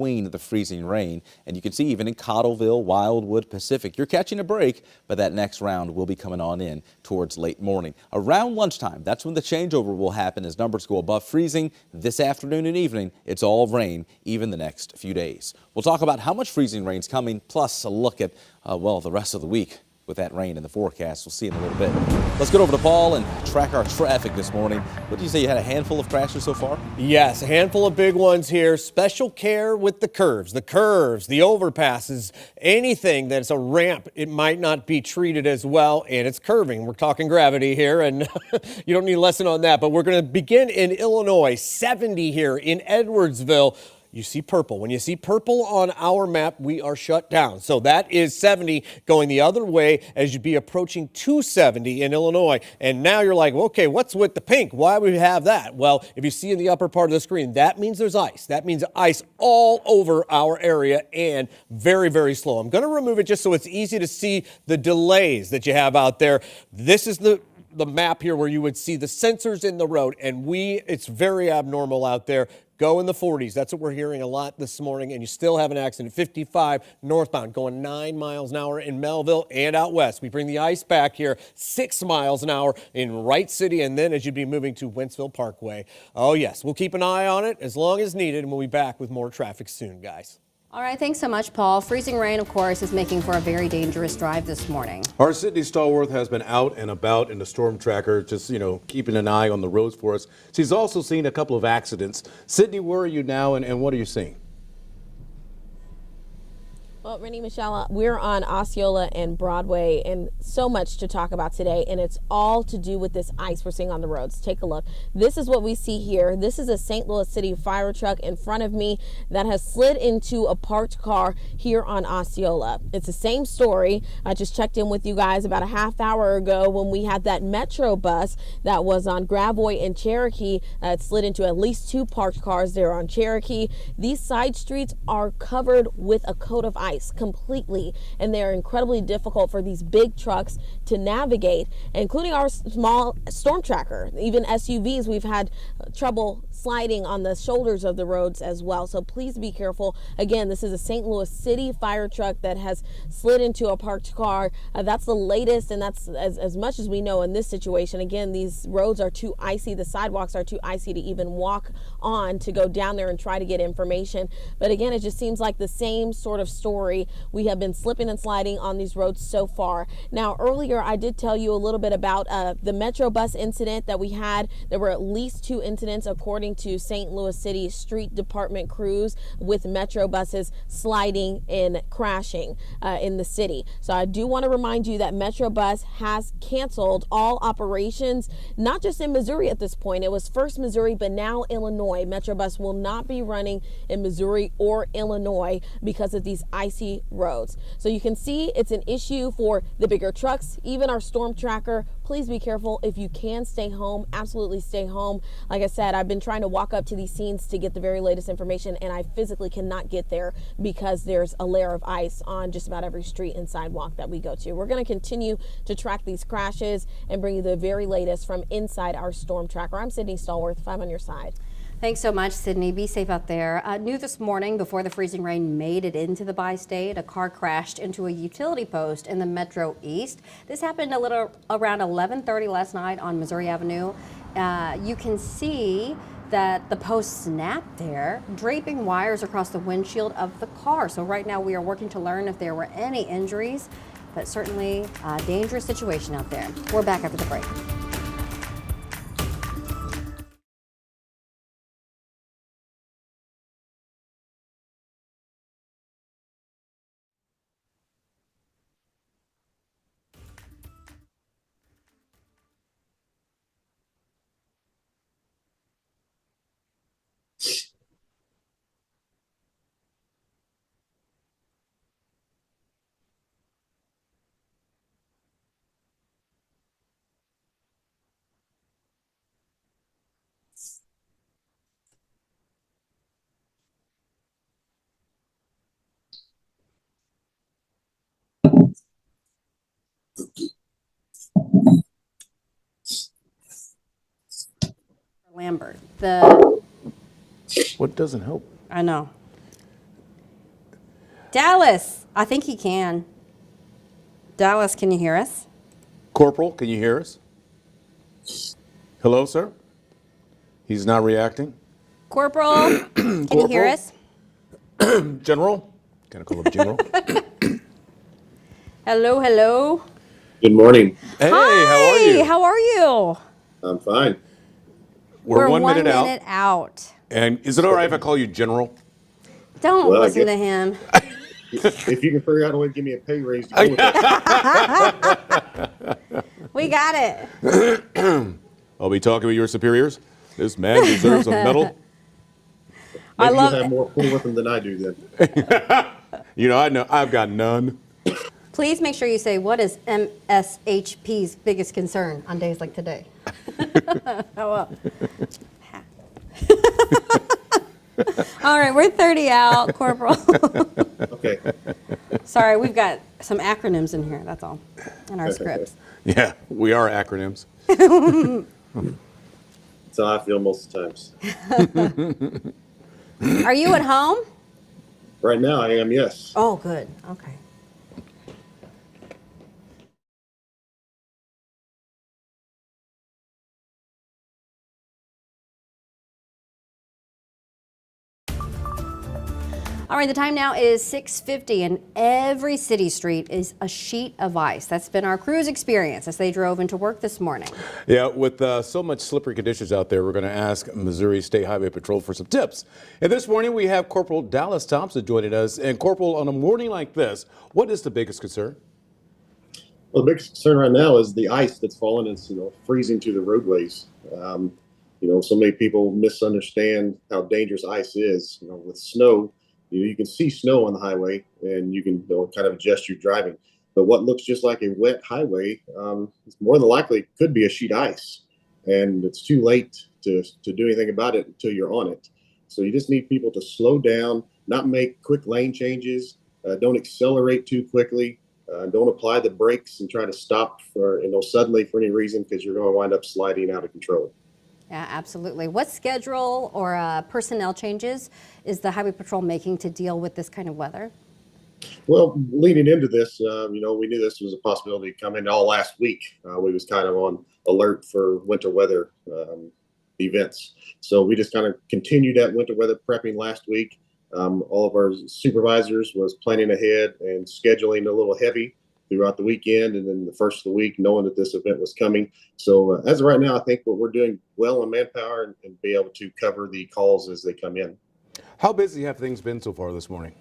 between the freezing rain. And you can see even in Cottleville, Wildwood, Pacific, you're catching a break, but that next round will be coming on in towards late morning. Around lunchtime, that's when the changeover will happen as numbers go above freezing. This afternoon and evening, it's all rain, even the next few days. We'll talk about how much freezing rain's coming, plus a look at, well, the rest of the week with that rain in the forecast. We'll see in a little bit. Let's get over to Paul and track our traffic this morning. What did you say, you had a handful of crashes so far? Yes, a handful of big ones here. Special care with the curves, the overpasses, anything that's a ramp, it might not be treated as well, and it's curving. We're talking gravity here, and you don't need a lesson on that, but we're going to begin in Illinois, 70 here in Edwardsville. You see purple. When you see purple on our map, we are shut down. So that is 70 going the other way as you'd be approaching 270 in Illinois. And now you're like, okay, what's with the pink? Why would we have that? Well, if you see in the upper part of the screen, that means there's ice. That means ice all over our area and very, very slow. I'm going to remove it just so it's easy to see the delays that you have out there. This is the map here where you would see the sensors in the road, and it's very abnormal out there. Go in the 40s. That's what we're hearing a lot this morning, and you still have an accident. 55 northbound going 9 miles an hour in Melville and out west. We bring the ice back here, 6 miles an hour in Wright City, and then as you'd be moving to Wentzville Parkway. Oh, yes, we'll keep an eye on it as long as needed, and we'll be back with more traffic soon, guys. All right, thanks so much, Paul. Freezing rain, of course, is making for a very dangerous drive this morning. Our Sydney Stallworth has been out and about in the storm tracker, just, keeping an eye on the roads for us. She's also seen a couple of accidents. Sydney, where are you now, and what are you seeing? Well, Rennie, Michelle, we're on Osceola and Broadway, and so much to talk about today, and it's all to do with this ice we're seeing on the roads. Take a look. This is what we see here. This is a St. Louis City fire truck in front of me that has slid into a parked car here on Osceola. It's the same story. I just checked in with you guys about a half hour ago when we had that Metro bus that was on Gravois and Cherokee. It slid into at least 2 parked cars there on Cherokee. These side streets are covered with a coat of ice completely, and they're incredibly difficult for these big trucks to navigate, including our small storm tracker. Even SUVs, we've had trouble sliding on the shoulders of the roads as well. So please be careful. Again, this is a St. Louis City fire truck that has slid into a parked car. That's the latest, and that's as much as we know in this situation. Again, these roads are too icy. The sidewalks are too icy to even walk on to go down there and try to get information. But again, it just seems like the same sort of story. We have been slipping and sliding on these roads so far. Now, earlier I did tell you a little bit about the Metro bus incident that we had. There were at least 2 incidents according to St. Louis City Street Department crews with Metro buses sliding and crashing in the city. So I do want to remind you that Metro bus has canceled all operations, not just in Missouri at this point. It was first Missouri, but now Illinois. Metro bus will not be running in Missouri or Illinois because of these icy roads. So you can see it's an issue for the bigger trucks, even our storm tracker. Please be careful. If you can stay home, absolutely stay home. Like I said, I've been trying to walk up to these scenes to get the very latest information, and I physically cannot get there because there's a layer of ice on just about every street and sidewalk that we go to. We're going to continue to track these crashes and bring you the very latest from inside our storm tracker. I'm Sydney Stallworth, 5 on your side. Thanks so much, Sydney. Be safe out there. New this morning, before the freezing rain made it into the bi-state, a car crashed into a utility post in the Metro East. This happened a little around 11:30 last night on Missouri Avenue. You can see that the post snapped there, draping wires across the windshield of the car. So right now we are working to learn if there were any injuries, but certainly a dangerous situation out there. We're back after the break. Lambert, What doesn't help? I know. Dallas, I think he can. Dallas, can you hear us? Corporal, can you hear us? Hello, sir? He's not reacting. Corporal, can you hear Corporal? us? General? Can I call him General? Hello, hello. Good morning. Hey, Hi, how are you? how are you? I'm fine. We're 1 minute out. 1 minute out. And is it all right if I call you General? Don't Well, I listen guess- to him. If you can figure out a way to give me a pay raise to go with it. We got it. I'll be talking with your superiors. This man deserves a medal. Maybe love you it. have more pull with them than I do then. You know, I know I've got none. Please make sure you say, what is MSHP's biggest concern on days like today? Oh, well. All right, we're 30 out, Corporal. Okay. Sorry, we've got some acronyms in here, that's all, in our scripts. Yeah, we are acronyms. That's how I feel most of the times. Are you at home? Right now, I am, yes. Oh, good, okay. All right, the time now is 6:50, and every city street is a sheet of ice. That's been our crew's experience as they drove into work this morning. Yeah, with so much slippery conditions out there, we're going to ask Missouri State Highway Patrol for some tips. And this morning we have Corporal Dallas Thompson joining us. And Corporal, on a morning like this, what is the biggest concern? Well, the biggest concern right now is the ice that's falling and freezing to the roadways. So many people misunderstand how dangerous ice is. With snow, you can see snow on the highway and you can kind of adjust your driving. But what looks just like a wet highway, more than likely could be a sheet of ice. And it's too late to do anything about it until you're on it. So you just need people to slow down, not make quick lane changes, don't accelerate too quickly, don't apply the brakes and try to stop suddenly for any reason, because you're going to wind up sliding out of control. Yeah, absolutely. What schedule or personnel changes is the Highway Patrol making to deal with this kind of weather? Well, leading into this, we knew this was a possibility coming all last week. We was kind of on alert for winter weather events. So we just kind of continued that winter weather prepping last week. All of our supervisors was planning ahead and scheduling a little heavy throughout the weekend and then the first of the week, knowing that this event was coming. So as of right now, I think what we're doing well on manpower and be able to cover the calls as they come in. How busy have things been so far this morning?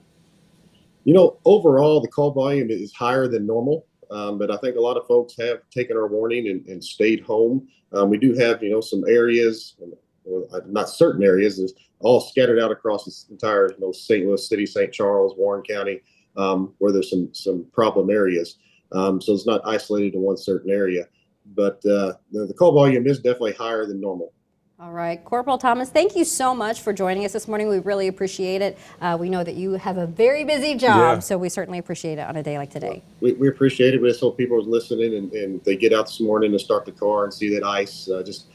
Overall, the call volume is higher than normal, but I think a lot of folks have taken our warning and stayed home. We do have, some areas, not certain areas, is all scattered out across this entire, St. Louis City, St. Charles, Warren County, where there's some problem areas. So it's not isolated to one certain area, but the call volume is definitely higher than normal. All right, Corporal Thomas, thank you so much for joining us this morning. We really appreciate it. We know that you have a very busy job, so we certainly appreciate it on a day like today. We appreciate it. We just hope people are listening and they get out this morning and start the car and see that ice. Just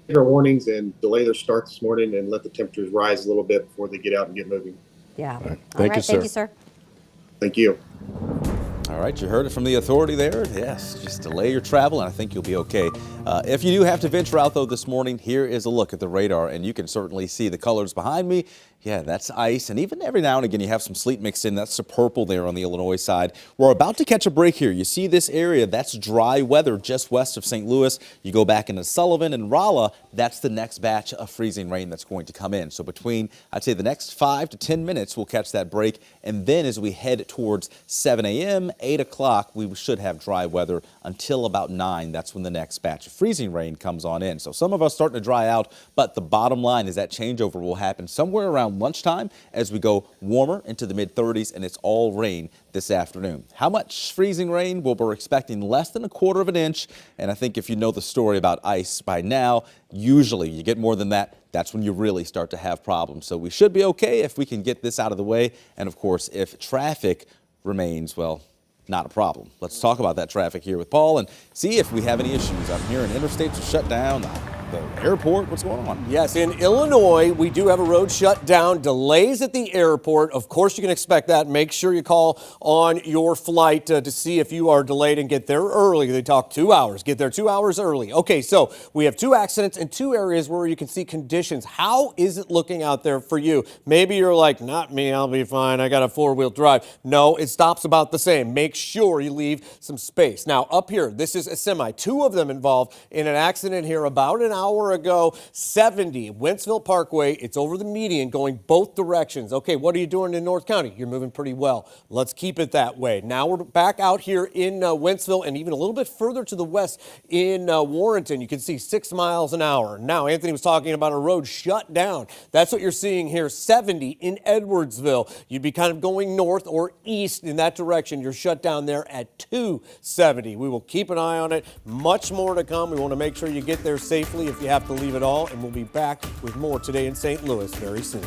take our warnings and delay their start this morning and let the temperatures rise a little bit before they get out and get moving. Yeah. All right. Thank you, sir. sir. Thank you. All right, you heard it from the authority there. Yes, just delay your travel, and I think you'll be okay. If you do have to venture out, though, this morning, here is a look at the radar, and you can certainly see the colors behind me. Yeah, that's ice, and even every now and again, you have some sleet mixed in. That's the purple there on the Illinois side. We're about to catch a break here. You see this area, that's dry weather just west of St. Louis. You go back into Sullivan and Rolla, that's the next batch of freezing rain that's going to come in. So between, I'd say, the next 5 to 10 minutes, we'll catch that break, and then as we head towards 7 a.m., 8 o'clock, we should have dry weather until about 9. That's when the next batch of freezing rain comes on in. So some of us starting to dry out, but the bottom line is that changeover will happen somewhere around lunchtime as we go warmer into the mid-30s, and it's all rain this afternoon. How much freezing rain? Well, we're expecting less than 1/4 of an inch, and I think if you know the story about ice by now, usually you get more than that, that's when you really start to have problems. So we should be okay if we can get this out of the way, and of course, if traffic remains, well, not a problem. Let's talk about that traffic here with Paul and see if we have any issues. I'm hearing interstates are shut down. the airport? What's going on? Yes, in Illinois, we do have a road shut down, delays at the airport. Of course, you can expect that. Make sure you call on your flight to see if you are delayed and get there early. They talk 2 hours. Get there 2 hours early. Okay, so we have 2 accidents in 2 areas where you can see conditions. How is it looking out there for you? Maybe you're like, not me, I'll be fine. I got a 4-wheel drive. No, it stops about the same. Make sure you leave some space. Now, up here, this is a semi. 2 of them involved in an accident here about an hour ago. 70 Wentzville Parkway. It's over the median going both directions. Okay, what are you doing in North County? You're moving pretty well. Let's keep it that way. Now we're back out here in Wentzville and even a little bit further to the west in Warrenton. You can see 6 miles an hour. Now, Anthony was talking about a road shut down. That's what you're seeing here. 70 in Edwardsville. You'd be kind of going north or east in that direction. You're shut down there at 270. We will keep an eye on it. Much more to come. We want to make sure you get there safely if you have to leave it all, and we'll be back with more today in St. Louis very soon.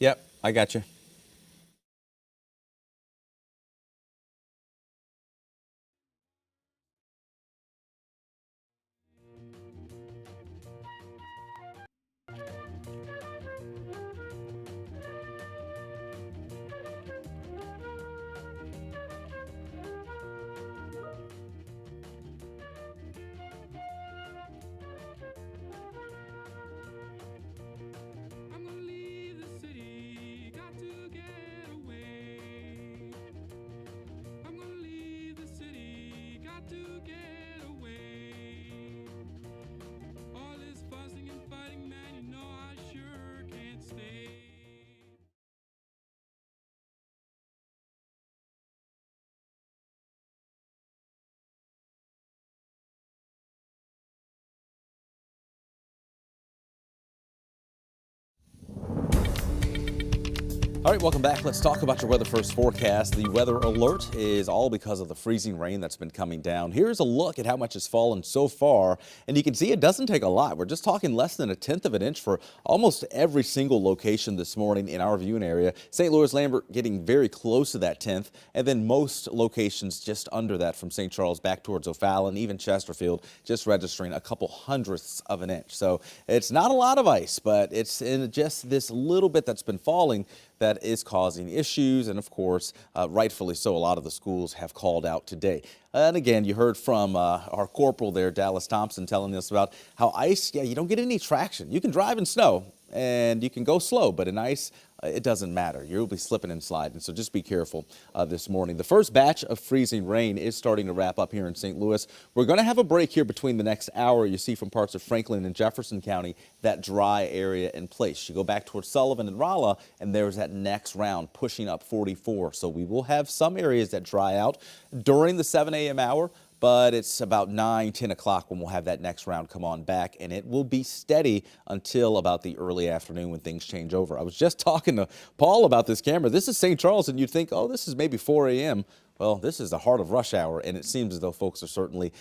Yep, I got you. I'm gonna leave the city, got to get away. I'm gonna leave the city, got to get away. All this fussing and fighting, man, you know I sure can't stay. All right, welcome back. Let's talk about your weather first forecast. The weather alert is all because of the freezing rain that's been coming down. Here's a look at how much has fallen so far, and you can see it doesn't take a lot. We're just talking less than 1/10 of an inch for almost every single location this morning in our viewing area. St. Louis Lambert getting very close to that 1/10, and then most locations just under that from St. Charles back towards O'Fallon, even Chesterfield, just registering a couple hundredths of an inch. So it's not a lot of ice, but it's in just this little bit that's been falling that is causing issues, and of course, rightfully so, a lot of the schools have called out today. And again, you heard from our corporal there, Dallas Thompson, telling us about how ice, you don't get any traction. You can drive in snow, and you can go slow, but in ice, it doesn't matter. You'll be slipping and sliding, so just be careful this morning. The first batch of freezing rain is starting to wrap up here in St. Louis. We're going to have a break here between the next hour. You see from parts of Franklin and Jefferson County, that dry area in place. You go back towards Sullivan and Rolla, and there's that next round pushing up 44. So we will have some areas that dry out during the 7 a.m. hour. But it's about 9, 10 o'clock when we'll have that next round come on back, and it will be steady until about the early afternoon when things change over. I was just talking to Paul about this camera. This is St. Charles, and you'd think, oh, this is maybe 4 a.m. Well, this is the heart of rush hour, and it seems as though folks are certainly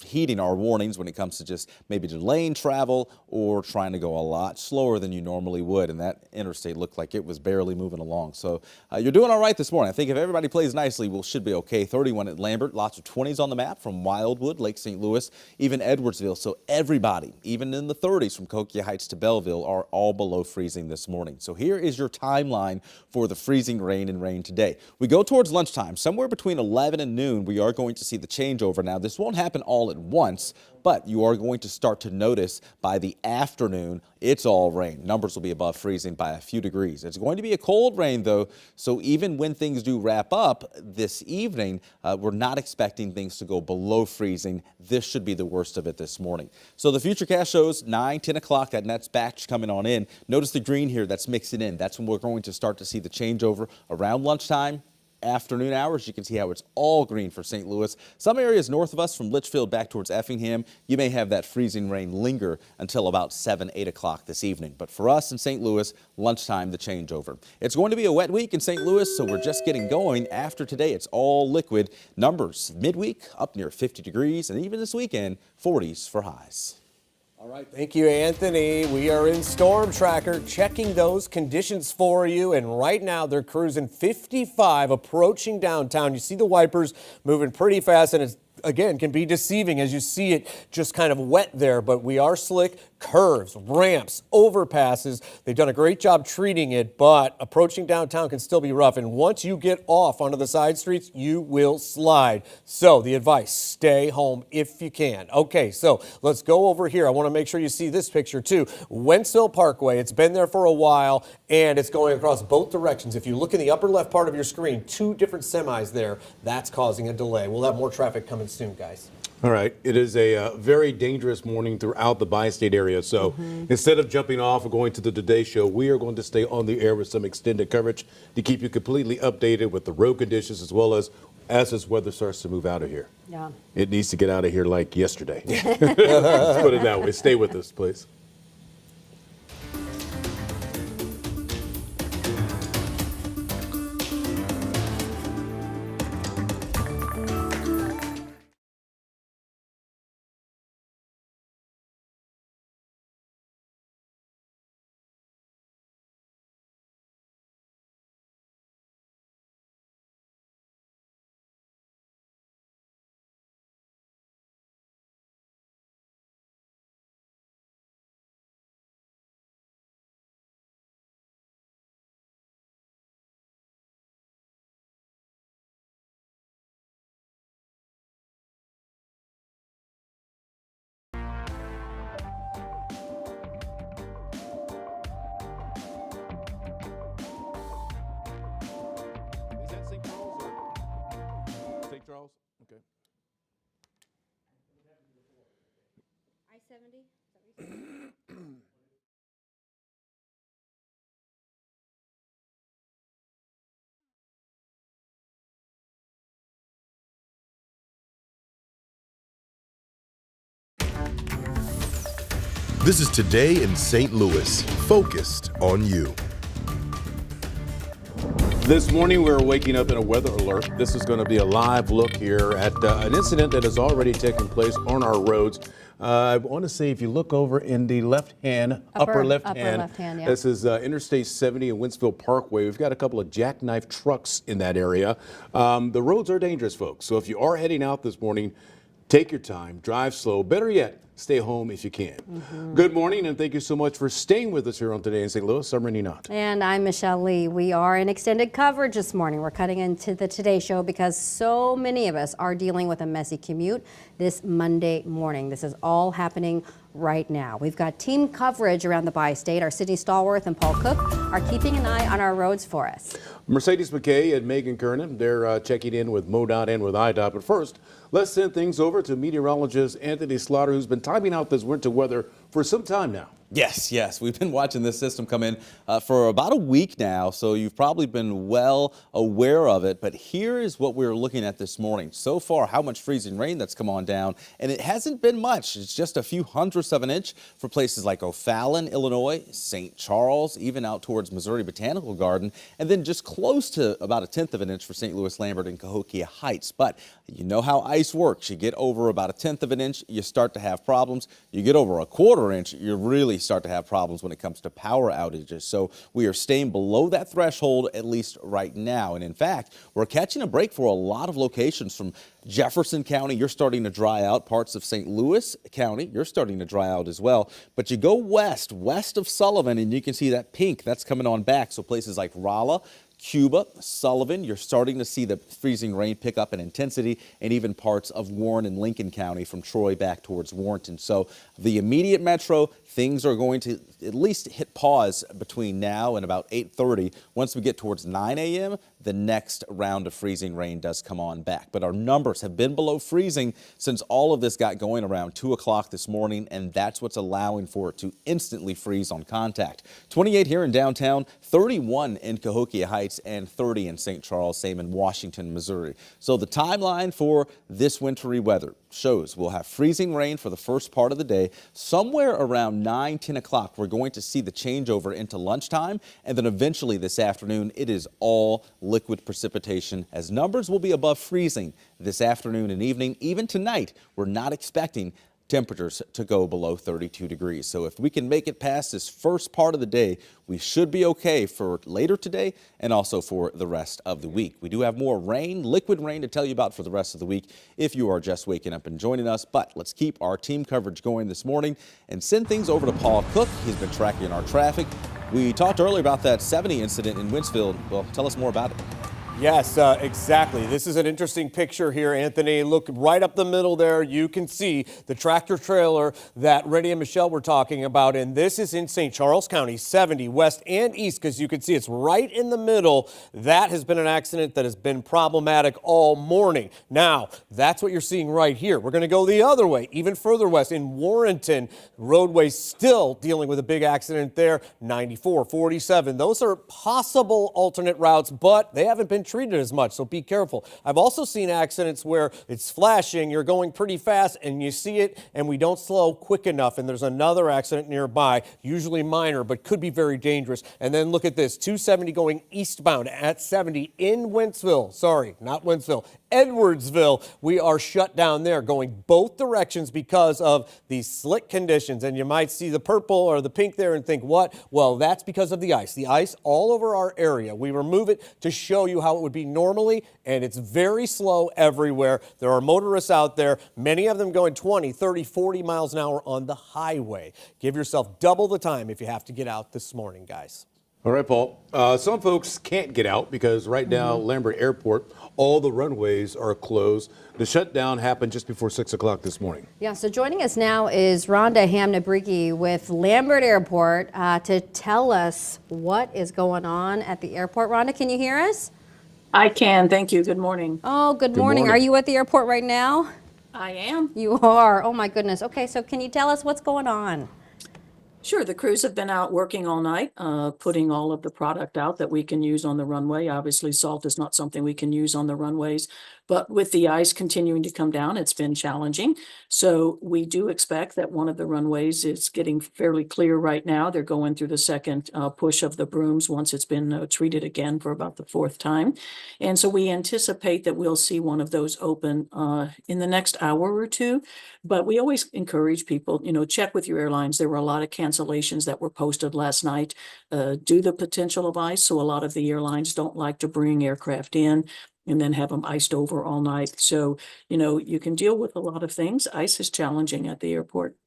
heeding our warnings when it comes to just maybe delaying travel or trying to go a lot slower than you normally would. And that interstate looked like it was barely moving along. So you're doing all right this morning. I think if everybody plays nicely, we should be okay. 31 at Lambert, lots of 20s on the map from Wildwood, Lake St. Louis, even Edwardsville. So everybody, even in the 30s from Coquia Heights to Belleville, are all below freezing this morning. So here is your timeline for the freezing rain and rain today. We go towards lunchtime. Somewhere between 11 and noon, we are going to see the changeover. Now, this won't happen all at once, but you are going to start to notice by the afternoon, it's all rain. Numbers will be above freezing by a few degrees. It's going to be a cold rain, though, so even when things do wrap up this evening, we're not expecting things to go below freezing. This should be the worst of it this morning. So the Futurecast shows 9, 10 o'clock, that next batch coming on in. Notice the green here, that's mixing in. That's when we're going to start to see the changeover around lunchtime. Afternoon hours, you can see how it's all green for St. Louis. Some areas north of us from Litchfield back towards Effingham, you may have that freezing rain linger until about 7, 8 o'clock this evening. But for us in St. Louis, lunchtime, the changeover. It's going to be a wet week in St. Louis, so we're just getting going. After today, it's all liquid. Numbers midweek up near 50 degrees, and even this weekend, 40s for highs. All right, thank you, Anthony. We are in Storm Tracker checking those conditions for you, and right now they're cruising 55 approaching downtown. You see the wipers moving pretty fast, and it's again can be deceiving as you see it just kind of wet there, but we are slick. Curves, ramps, overpasses. They've done a great job treating it, but approaching downtown can still be rough. And once you get off onto the side streets, you will slide. So the advice, stay home if you can. Okay, so let's go over here. I want to make sure you see this picture too. Wentzville Parkway, it's been there for a while and it's going across both directions. If you look in the upper left part of your screen, 2 different semis there. That's causing a delay. We'll have more traffic coming soon, guys. All right. It is a very dangerous morning throughout the bi-state area. So instead of jumping off or going to the Today Show, we are going to stay on the air with some extended coverage to keep you completely updated with the road conditions as well as this weather starts to move out of here. Yeah. It needs to get out of here like yesterday. Let's put it that way. Stay with us, please. Is that St. Charles or St. Charles? Okay. I-70? This is Today in St. Louis, focused on you. This morning, we're waking up in a weather alert. This is going to be a live look here at an incident that has already taken place on our roads. I want to say if you look over in the left hand, upper left hand, yeah. this is Interstate 70 and Wentzville Parkway. We've got a couple of jackknife trucks in that area. The roads are dangerous, folks. So if you are heading out this morning, take your time, drive slow. Better yet, stay home if you can. Good morning, and thank you so much for staying with us here on Today in St. Louis. I'm Randy Knott. And I'm Michelle Lee. We are in extended coverage this morning. We're cutting into the Today Show because so many of us are dealing with a messy commute this Monday morning. This is all happening right now. We've got team coverage around the bi-state. Our Sydney Stallworth and Paul Cook are keeping an eye on our roads for us. Mercedes McKay and Megan Kernan, they're checking in with MoDOT and with IDOT. But first, let's send things over to meteorologist Anthony Slaughter, who's been timing out this winter weather for for some time now. Yes. We've been watching this system come in for about a week now, so you've probably been well aware of it. But here is what we're looking at this morning. So far, how much freezing rain that's come on down, and it hasn't been much. It's just a few hundredths of an inch for places like O'Fallon, Illinois, St. Charles, even out towards Missouri Botanical Garden, and then just close to about a tenth of an inch for St. Louis, Lambert, and Cahokia Heights. But you know how ice works. You get over about a tenth of an inch, you start to have problems. You get over a quarter inch, you really start to have problems when it comes to power outages. So we are staying below that threshold, at least right now. And in fact, we're catching a break for a lot of locations from Jefferson County. You're starting to dry out. Parts of St. Louis County, you're starting to dry out as well. But you go west of Sullivan, and you can see that pink that's coming on back. So places like Rolla, Cuba, Sullivan, you're starting to see the freezing rain pick up in intensity, and even parts of Warren and Lincoln County from Troy back towards Warrenton. So the immediate metro, things are going to at least hit pause between now and about 8:30. Once we get towards 9 a.m., the next round of freezing rain does come on back. But our numbers have been below freezing since all of this got going around 2 o'clock this morning, and that's what's allowing for it to instantly freeze on contact. 28 here in downtown, 31 in Cahokia Heights, and 30 in St. Charles, same in Washington, Missouri. So the timeline for this wintry weather shows we'll have freezing rain for the first part of the day. Somewhere around 9-10 o'clock, we're going to see the changeover into lunchtime, and then eventually this afternoon, it is all liquid precipitation, as numbers will be above freezing this afternoon and evening. Even tonight, we're not expecting temperatures to go below 32 degrees. So if we can make it past this first part of the day, we should be okay for later today and also for the rest of the week. We do have more rain, liquid rain, to tell you about for the rest of the week if you are just waking up and joining us. But let's keep our team coverage going this morning and send things over to Paul Cook. He's been tracking our traffic. We talked earlier about that 70 incident in Wentzville. Well, tell us more about it. Yes, exactly. This is an interesting picture here, Anthony. Look right up the middle there. You can see the tractor trailer that Rennie and Michelle were talking about. And this is in St. Charles County, 70 west and east, because you can see it's right in the middle. That has been an accident that has been problematic all morning. Now, that's what you're seeing right here. We're going to go the other way, even further west in Warrenton. Roadway still dealing with a big accident there. 94, 47. Those are possible alternate routes, but they haven't been treated as much, so be careful. I've also seen accidents where it's flashing, you're going pretty fast, and you see it, and we don't slow quick enough, and there's another accident nearby, usually minor, but could be very dangerous. And then look at this, 270 going eastbound at 70 in Wentzville. Sorry, not Wentzville. Edwardsville, we are shut down there, going both directions because of these slick conditions. And you might see the purple or the pink there and think, what? Well, that's because of the ice. The ice all over our area. We remove it to show you how it would be normally, and it's very slow everywhere. There are motorists out there, many of them going 20, 30, 40 miles an hour on the highway. Give yourself double the time if you have to get out this morning, guys. All right, Paul. Some folks can't get out because right now, Lambert Airport, all the runways are closed. The shutdown happened just before 6 o'clock this morning. Yeah, so joining us now is Rhonda Hamnabriki with Lambert Airport to tell us what is going on at the airport. Rhonda, can you hear us? I can. Thank you. Good morning. Oh, good morning. Are you at the airport right now? I am. You are. Oh, my goodness. Okay, so can you tell us what's going on? Sure. The crews have been out working all night, putting all of the product out that we can use on the runway. Obviously, salt is not something we can use on the runways, but with the ice continuing to come down, it's been challenging. So we do expect that one of the runways is getting fairly clear right now. They're going through the second push of the brooms once it's been treated again for about the fourth time. And so we anticipate that we'll see one of those open in the next hour or two. But we always encourage people, check with your airlines. There were a lot of cancellations that were posted last night due to the potential of ice. So a lot of the airlines don't like to bring aircraft in and then have them iced over all night. So, you can deal with a lot of things. Ice is challenging at the airport.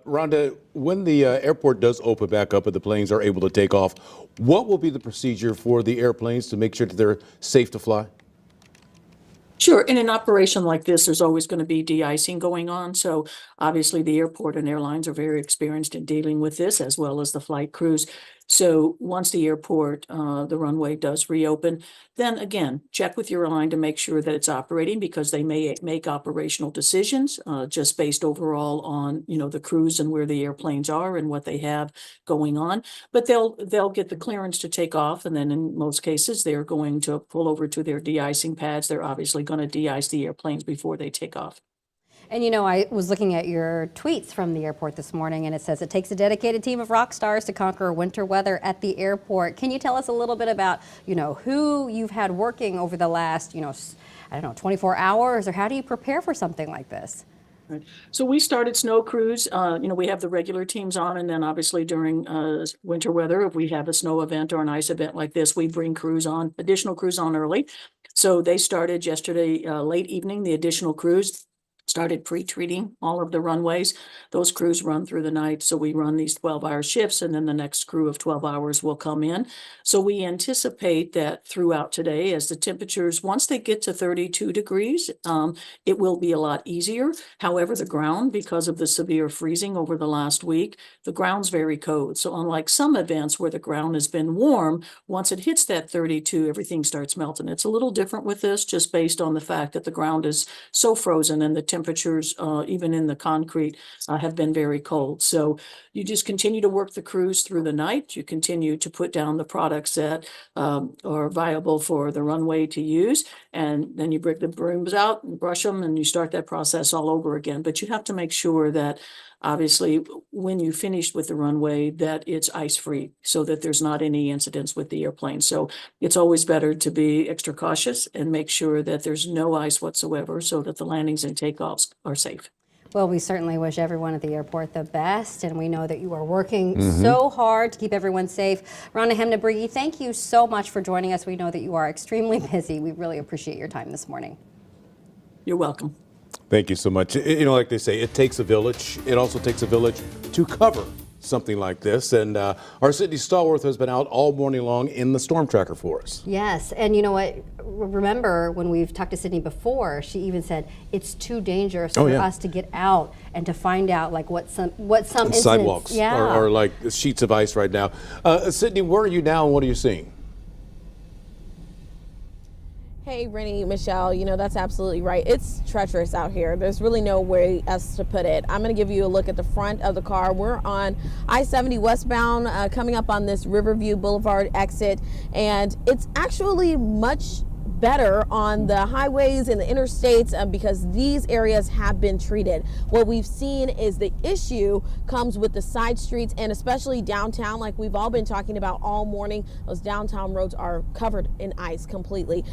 Rhonda, when the airport does open back up and the planes are able to take off, what will be the procedure for the airplanes to make sure that they're safe to fly? Sure. In an operation like this, there's always going to be de-icing going on. So obviously the airport and airlines are very experienced in dealing with this, as well as the flight crews. So once the airport, the runway does reopen, then again, check with your airline to make sure that it's operating, because they may make operational decisions just based overall on, the crews and where the airplanes are and what they have going on. But they'll get the clearance to take off, and then in most cases they're going to pull over to their de-icing pads. They're obviously going to de-ice the airplanes before they take off. And I was looking at your tweets from the airport this morning, and it says it takes a dedicated team of rock stars to conquer winter weather at the airport. Can you tell us a little bit about, who you've had working over the last, 24 hours, or how do you prepare for something like this? Right. So we started snow crews. We have the regular teams on, and then obviously during winter weather, if we have a snow event or an ice event like this, we bring additional crews on early. So they started yesterday late evening. The additional crews started pre-treating all of the runways. Those crews run through the night. So we run these 12-hour shifts, and then the next crew of 12 hours will come in. So we anticipate that throughout today, as the temperatures, once they get to 32 degrees, it will be a lot easier. However, the ground, because of the severe freezing over the last week, the ground's very cold. So unlike some events where the ground has been warm, once it hits that 32, everything starts melting. It's a little different with this, just based on the fact that the ground is so frozen, and the temperatures, even in the concrete, have been very cold. So you just continue to work the crews through the night. You continue to put down the products that are viable for the runway to use. And then you bring the brooms out and brush them, and you start that process all over again. But you have to make sure that, obviously, when you finish with the runway, that it's ice-free, so that there's not any incidents with the airplane. So it's always better to be extra cautious and make sure that there's no ice whatsoever, so that the landings and takeoffs are safe. Well, we certainly wish everyone at the airport the best, and we know that you are working so hard to keep everyone safe. Rhonda Hemnabrigi, thank you so much for joining us. We know that you are extremely busy. We really appreciate your time this morning. You're welcome. Thank you so much. Like they say, it takes a village. It also takes a village to cover something like this. And our Sydney Stallworth has been out all morning long in the storm tracker for us. Yes, and you know what? Remember when we've talked to Sydney before, she even said it's too dangerous for us to get out and to find out like what some sidewalks yeah. are like sheets of ice right now. Sydney, where are you now and what are you seeing? Hey, Rennie, Michelle, that's absolutely right. It's treacherous out here. There's really no way else to put it. I'm going to give you a look at the front of the car. We're on I-70 westbound, coming up on this Riverview Boulevard exit, and it's actually much better on the highways and the interstates because these areas have been treated. What we've seen is the issue comes with the side streets, and especially downtown, like we've all been talking about all morning. Those downtown roads are covered in ice completely.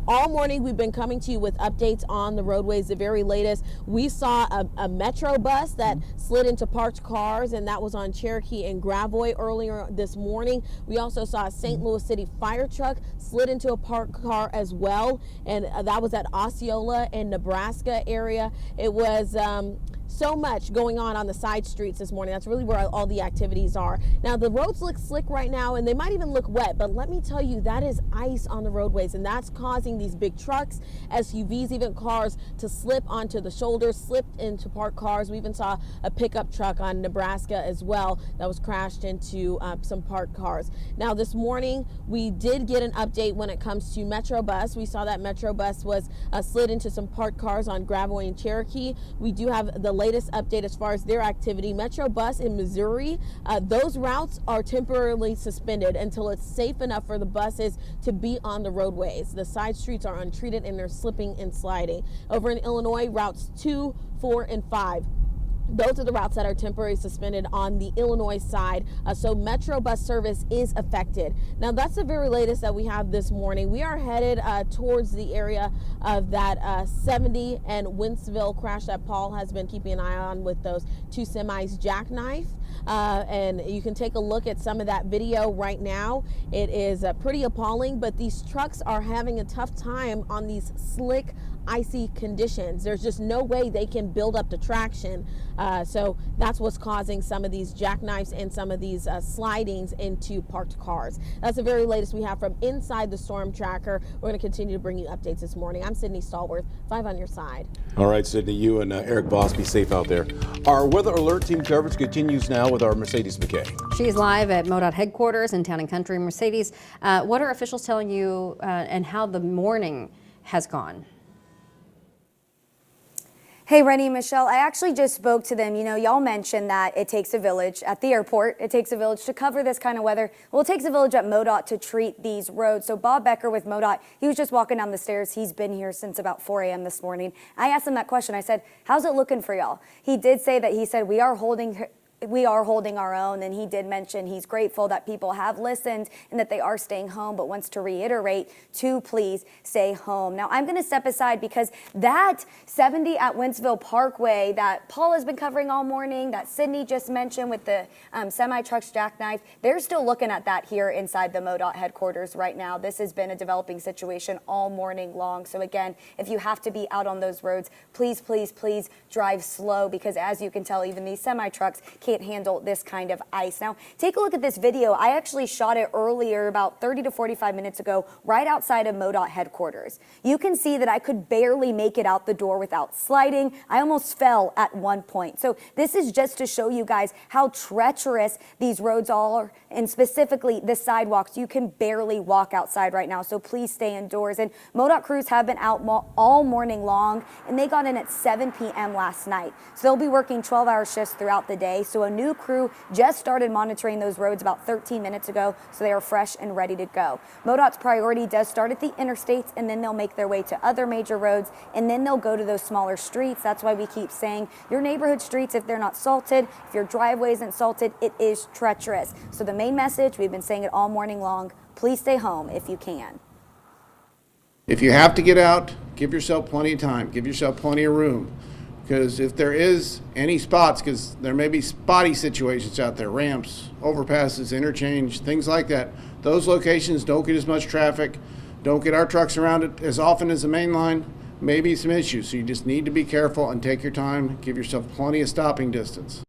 All morning we've been coming to you with updates on the roadways. The very latest, we saw a metro bus that slid into parked cars, and that was on Cherokee and Gravois earlier this morning. We also saw a St. Louis City fire truck slid into a parked car as well, and that was at Osceola and Nebraska area. It was so much going on the side streets this morning. That's really where all the activities are. Now the roads look slick right now, and they might even look wet, but let me tell you, that is ice on the roadways, and that's causing these big trucks, SUVs, even cars to slip onto the shoulders, slipped into parked cars. We even saw a pickup truck on Nebraska as well that was crashed into some parked cars. Now this morning we did get an update when it comes to Metro Bus. We saw that Metro Bus was slid into some parked cars on Gravois and Cherokee. We do have the latest update as far as their activity. Metro Bus in Missouri, those routes are temporarily suspended until it's safe enough for the buses to be on the roadways. The side streets are untreated and they're slipping and sliding. Over in Illinois, routes 2, 4, and 5. Those are the routes that are temporarily suspended on the Illinois side. So Metro Bus service is affected. Now that's the very latest that we have this morning. We are headed towards the area of that 70 and Wentzville crash that Paul has been keeping an eye on with those two semis jackknife. And you can take a look at some of that video right now. It is pretty appalling, but these trucks are having a tough time on these slick, icy conditions. There's just no way they can build up the traction. So that's what's causing some of these jackknives and some of these slidings into parked cars. That's the very latest we have from inside the storm tracker. We're going to continue to bring you updates this morning. I'm Sydney Stallworth, 5 on your side. All right, Sydney, you and Eric Voss, be safe out there. Our weather alert team coverage continues now. now with our Mercedes McKay. She's live at MoDOT headquarters in Town and Country. Mercedes, what are officials telling you and how the morning has gone? Hey, Rennie, Michelle, I actually just spoke to them. You know, y'all mentioned that it takes a village at the airport. It takes a village to cover this kind of weather. Well, it takes a village at MoDOT to treat these roads. So Bob Becker with MoDOT, he was just walking down the stairs. He's been here since about 4 a.m. this morning. I asked him that question. I said, how's it looking for y'all? He did say that he said, we are holding our own, and he did mention he's grateful that people have listened and that they are staying home, but wants to reiterate to please stay home. Now, I'm going to step aside because that 70 at Wentzville Parkway that Paul has been covering all morning, that Sydney just mentioned with the semi-trucks jackknife, they're still looking at that here inside the MoDOT headquarters right now. This has been a developing situation all morning long. So again, if you have to be out on those roads, please, please, please drive slow, because as you can tell, even these semi-trucks can't handle this kind of ice. Now, take a look at this video. I actually shot it earlier, about 30 to 45 minutes ago, right outside of MoDOT headquarters. You can see that I could barely make it out the door without sliding. I almost fell at one point. So this is just to show you guys how treacherous these roads are, and specifically the sidewalks. You can barely walk outside right now, so please stay indoors. And MoDOT crews have been out all morning long, and they got in at 7 p.m. last night. So they'll be working 12-hour shifts throughout the day. So a new crew just started monitoring those roads about 13 minutes ago, so they are fresh and ready to go. MoDOT's priority does start at the interstates, and then they'll make their way to other major roads, and then they'll go to those smaller streets. That's why we keep saying your neighborhood streets, if they're not salted, if your driveway isn't salted, it is treacherous. So the main message, we've been saying it all morning long, please stay home if you can. If you have to get out, give yourself plenty of time, give yourself plenty of room. Because if there is any spots, because there may be spotty situations out there, ramps, overpasses, interchange, things like that, those locations don't get as much traffic, don't get our trucks around it as often as the main line, maybe some issues. So you just need to be careful and take your time, give yourself plenty of stopping distance.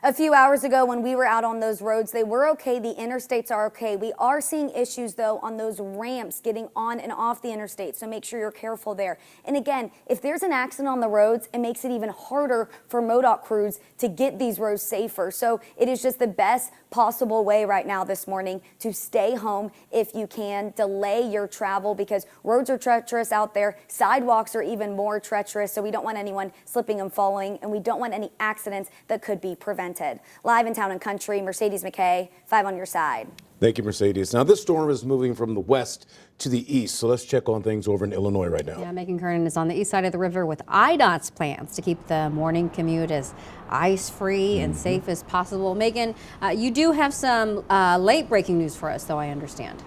A few hours ago when we were out on those roads, they were okay. The interstates are okay. We are seeing issues, though, on those ramps getting on and off the interstate, so make sure you're careful there. And again, if there's an accident on the roads, it makes it even harder for MoDOT crews to get these roads safer. So it is just the best possible way right now this morning to stay home if you can. Delay your travel because roads are treacherous out there. Sidewalks are even more treacherous, so we don't want anyone slipping and falling, and we don't want any accidents that could be prevented. Live in Town and Country, Mercedes McKay, 5 on your side. Thank you, Mercedes. Now, this storm is moving from the west to the east, so let's check on things over in Illinois right now. Yeah, Megan Kernan is on the east side of the river with IDOT's plans to keep the morning commute as ice-free and safe as possible. Megan, you do have some late breaking news for us, though, I understand.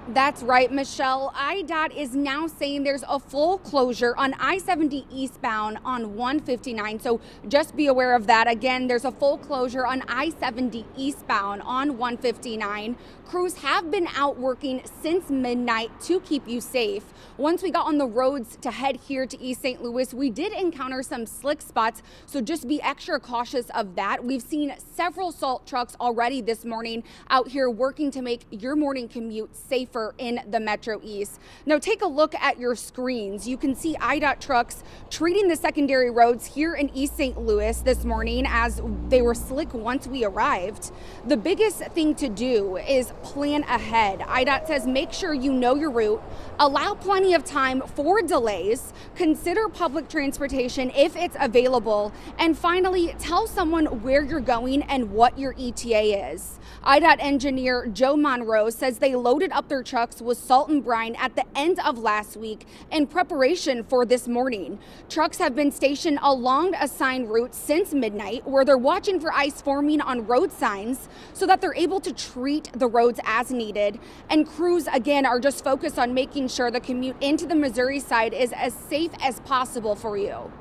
That's right, Michelle. IDOT is now saying there's a full closure on I-70 eastbound on 159. So just be aware of that. Again, there's a full closure on I-70 eastbound on 159. Crews have been out working since midnight to keep you safe. Once we got on the roads to head here to East St. Louis, we did encounter some slick spots, so just be extra cautious of that. We've seen several salt trucks already this morning out here working to make your morning commute safer in the Metro East. Now take a look at your screens. You can see IDOT trucks treating the secondary roads here in East St. Louis this morning as they were slick once we arrived. The biggest thing to do is plan ahead. IDOT says make sure you know your route, allow plenty of time for delays, consider public transportation if it's available, and finally tell someone where you're going and what your ETA is. IDOT engineer Joe Monroe says they loaded up their trucks with salt and brine at the end of last week in preparation for this morning. Trucks have been stationed along assigned routes since midnight, where they're watching for ice forming on road signs so that they're able to treat the roads as needed. And crews, again, are just focused on making sure the commute into the Missouri side is as safe as possible for you.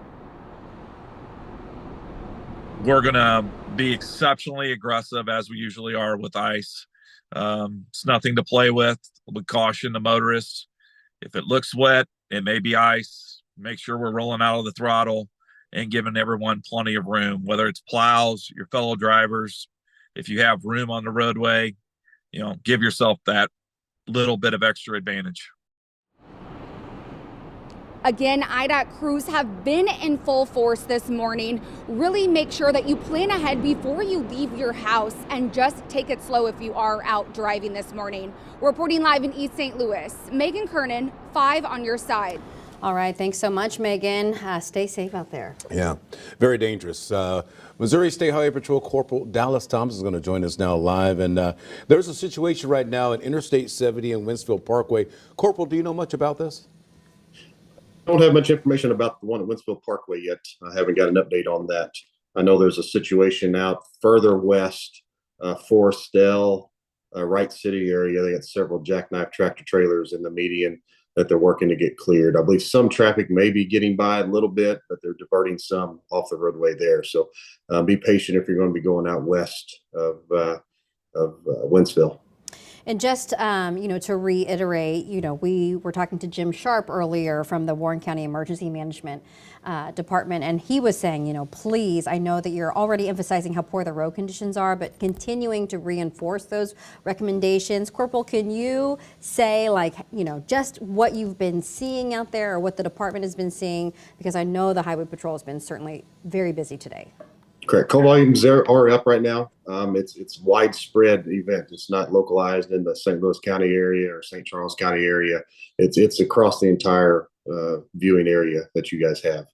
We're going to be exceptionally aggressive, as we usually are with ice. It's nothing to play with. We caution the motorists. If it looks wet, it may be ice. Make sure we're rolling out of the throttle and giving everyone plenty of room, whether it's plows, your fellow drivers. If you have room on the roadway, give yourself that little bit of extra advantage. Again, IDOT crews have been in full force this morning. Really make sure that you plan ahead before you leave your house and just take it slow if you are out driving this morning. Reporting live in East St. Louis, Megan Kernan, 5 on your side. All right, thanks so much, Megan. Stay safe out there. Yeah, very dangerous. Missouri State Highway Patrol Corporal Dallas Thompson is going to join us now live. And there's a situation right now at Interstate 70 and Winsfield Parkway. Corporal, do you know much about this? I don't have much information about the one at Winsfield Parkway yet. I haven't got an update on that. I know there's a situation out further west, Forestell, Wright City area. They got several jackknife tractor trailers in the median that they're working to get cleared. I believe some traffic may be getting by a little bit, but they're diverting some off the roadway there. So be patient if you're going to be going out west of Winsfield. And just, to reiterate, we were talking to Jim Sharp earlier from the Warren County Emergency Management Department, and he was saying, please, I know that you're already emphasizing how poor the road conditions are, but continuing to reinforce those recommendations. Corporal, can you say, just what you've been seeing out there or what the department has been seeing? Because I know the Highway Patrol has been certainly very busy today. Correct. Call volumes are up right now. It's widespread event. It's not localized in the St. Louis County area or St. Charles County area. It's across the entire viewing area that you guys have.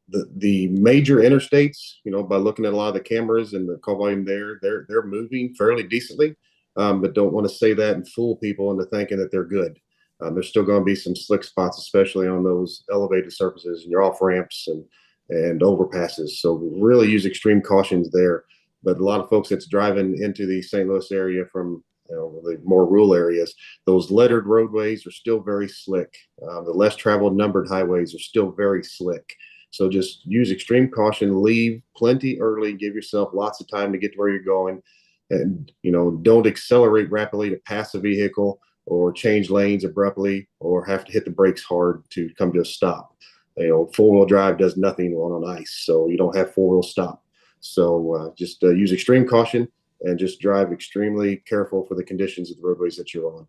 The major interstates, by looking at a lot of the cameras and the call volume there, they're moving fairly decently, but don't want to say that and fool people into thinking that they're good. There's still going to be some slick spots, especially on those elevated surfaces and your off ramps and overpasses. So really use extreme cautions there. But a lot of folks that's driving into the St. Louis area from the more rural areas, those lettered roadways are still very slick. The less traveled numbered highways are still very slick. So just use extreme caution, leave plenty early, give yourself lots of time to get to where you're going. And, don't accelerate rapidly to pass a vehicle or change lanes abruptly or have to hit the brakes hard to come to a stop. Four-wheel drive does nothing on ice, so you don't have four-wheel stop. So just use extreme caution and just drive extremely careful for the conditions of the roadways that you're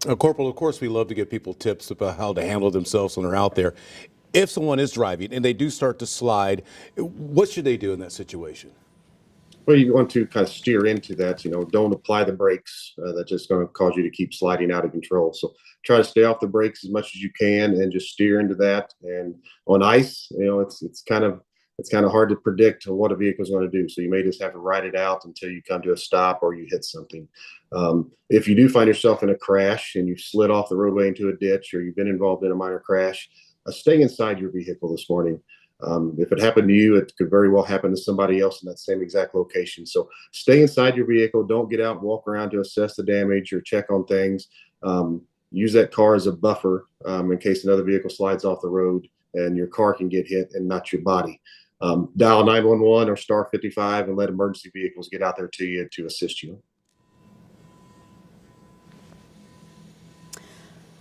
on. Corporal, of course, we love to give people tips about how to handle themselves when they're out there. If someone is driving and they do start to slide, what should they do in that situation? Well, you want to kind of steer into that. Don't apply the brakes. That's just going to cause you to keep sliding out of control. So try to stay off the brakes as much as you can and just steer into that. And on ice, it's kind of hard to predict what a vehicle is going to do. So you may just have to ride it out until you come to a stop or you hit something. If you do find yourself in a crash and you slid off the roadway into a ditch or you've been involved in a minor crash, stay inside your vehicle this morning. If it happened to you, it could very well happen to somebody else in that same exact location. So stay inside your vehicle. Don't get out and walk around to assess the damage or check on things. Use that car as a buffer in case another vehicle slides off the road and your car can get hit and not your body. Dial 911 or star 55 and let emergency vehicles get out there to you to assist you.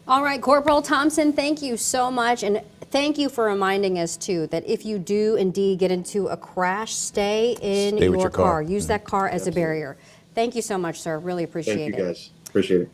All right, Corporal Thompson, thank you so much. And thank you for reminding us, too, that if you do indeed get into a crash, stay in your car. Use that car as a barrier. Thank you so much, sir. Really appreciate it. Thank you, guys. Appreciate it.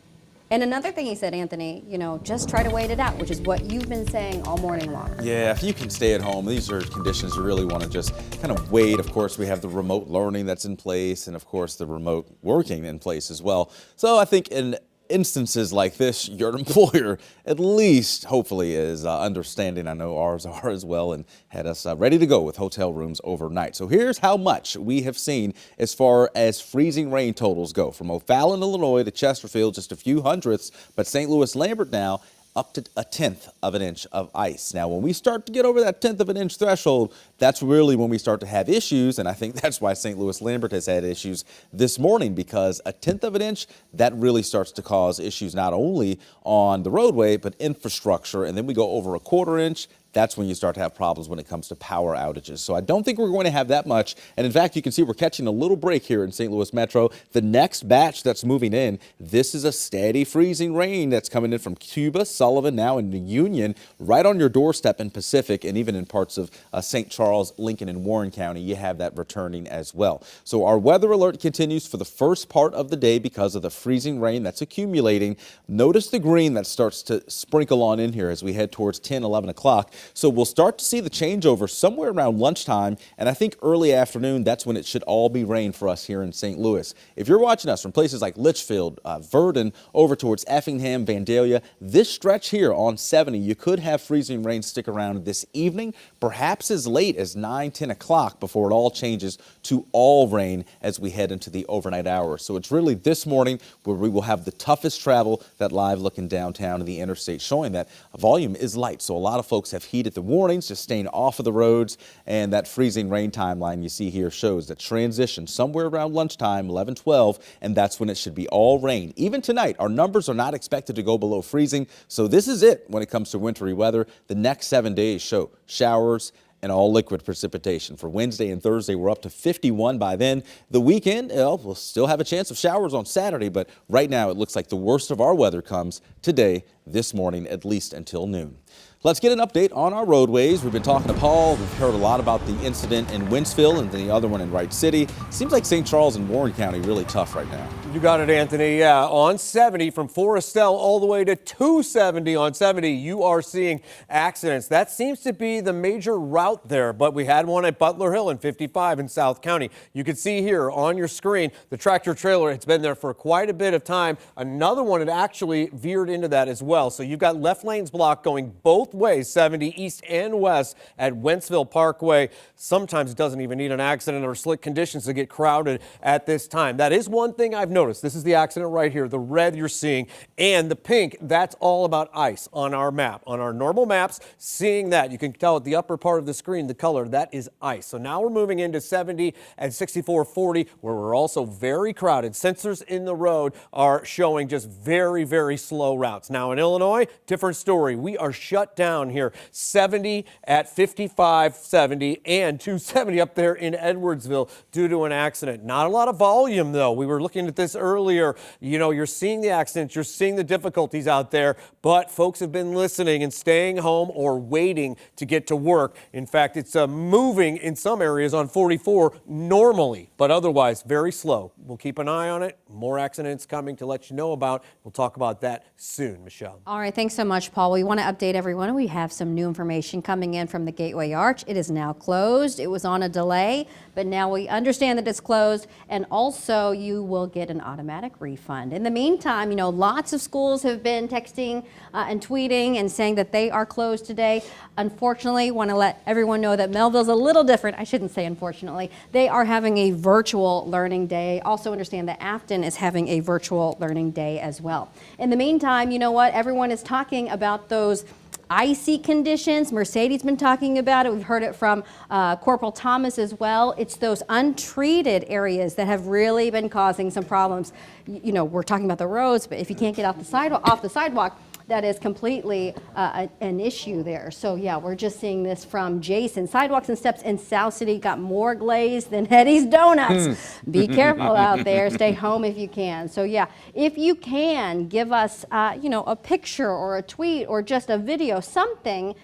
And another thing he said, Anthony, just try to wait it out, which is what you've been saying all morning long. Yeah, if you can stay at home, these are conditions you really want to just kind of wait. Of course, we have the remote learning that's in place and, of course, the remote working in place as well. So I think in instances like this, your employer at least hopefully is understanding. I know ours are as well, and had us ready to go with hotel rooms overnight. So here's how much we have seen as far as freezing rain totals go. From O'Fallon, Illinois to Chesterfield, just a few hundredths, but St. Louis Lambert now up to 1/10 of an inch of ice. Now, when we start to get over that 1/10 of an inch threshold, that's really when we start to have issues. And I think that's why St. Louis Lambert has had issues this morning, because 1/10 of an inch, that really starts to cause issues not only on the roadway, but infrastructure. And then we go over 1/4 inch. that's when you start to have problems when it comes to power outages. So I don't think we're going to have that much. And in fact, you can see we're catching a little break here in St. Louis Metro. The next batch that's moving in, this is a steady freezing rain that's coming in from Cuba, Sullivan, now in the Union, right on your doorstep in Pacific, and even in parts of St. Charles, Lincoln, and Warren County, you have that returning as well. So our weather alert continues for the first part of the day because of the freezing rain that's accumulating. Notice the green that starts to sprinkle on in here as we head towards 10, 11 o'clock. So we'll start to see the changeover somewhere around lunchtime, and I think early afternoon, that's when it should all be rain for us here in St. Louis. If you're watching us from places like Litchfield, Verdon, over towards Effingham, Vandalia, this stretch here on 70, you could have freezing rain stick around this evening, perhaps as late as 9, 10 o'clock before it all changes to all rain as we head into the overnight hours. So it's really this morning where we will have the toughest travel. That live looking downtown and the interstate showing that volume is light. So a lot of folks have heeded the warnings, just staying off of the roads, and that freezing rain timeline you see here shows that transition somewhere around lunchtime, 11, 12, and that's when it should be all rain. Even tonight, our numbers are not expected to go below freezing, so this is it when it comes to wintry weather. The next 7 days show showers and all liquid precipitation. For Wednesday and Thursday, we're up to 51 by then. The weekend, we'll still have a chance of showers on Saturday, but right now it looks like the worst of our weather comes today, this morning, at least until noon. Let's get an update on our roadways. We've been talking to Paul. We've heard a lot about the incident in Wentzville and the other one in Wright City. Seems like St. Charles and Warren County really tough right now. You got it, Anthony. Yeah, on 70 from Forestell all the way to 270 on 70, you are seeing accidents. That seems to be the major route there, but we had one at Butler Hill in 55 in South County. You can see here on your screen the tractor trailer. It's been there for quite a bit of time. Another one had actually veered into that as well. So you've got left lanes blocked going both ways, 70 east and west at Wentzville Parkway. Sometimes it doesn't even need an accident or slick conditions to get crowded at this time. That is one thing I've noticed. This is the accident right here, the red you're seeing, and the pink, that's all about ice on our map. On our normal maps, seeing that, you can tell at the upper part of the screen, the color, that is ice. So now we're moving into 70 and 6440, where we're also very crowded. Sensors in the road are showing just very, very slow routes. Now in Illinois, different story. We are shut down here. 70 at 5570 and 270 up there in Edwardsville due to an accident. Not a lot of volume though. We were looking at this earlier. You know, you're seeing the accidents, you're seeing the difficulties out there, but folks have been listening and staying home or waiting to get to work. In fact, it's moving in some areas on 44 normally, but otherwise very slow. We'll keep an eye on it. More accidents coming to let you know about. We'll talk about that soon, Michelle. All right, thanks so much, Paul. We want to update everyone. We have some new information coming in from the Gateway Arch. It is now closed. It was on a delay, but now we understand that it's closed, and also you will get an automatic refund. In the meantime, you know, lots of schools have been texting and tweeting and saying that they are closed today. Unfortunately, want to let everyone know that Melville's a little different. I shouldn't say unfortunately. They are having a virtual learning day. Also understand that Afton is having a virtual learning day as well. In the meantime, you know what? Everyone is talking about those icy conditions. Mercedes been talking about it. We've heard it from Corporal Thomas as well. It's those untreated areas that have really been causing some problems. You know, we're talking about the roads, but if you can't get off the sidewalk, that is completely an issue there. So yeah, we're just seeing this from Jason. Sidewalks and steps in South City got more glazed than Hetty's Donuts. Be careful out there. Stay home if you can. So yeah, if you can give us, you know, a picture or a tweet or just a video, something,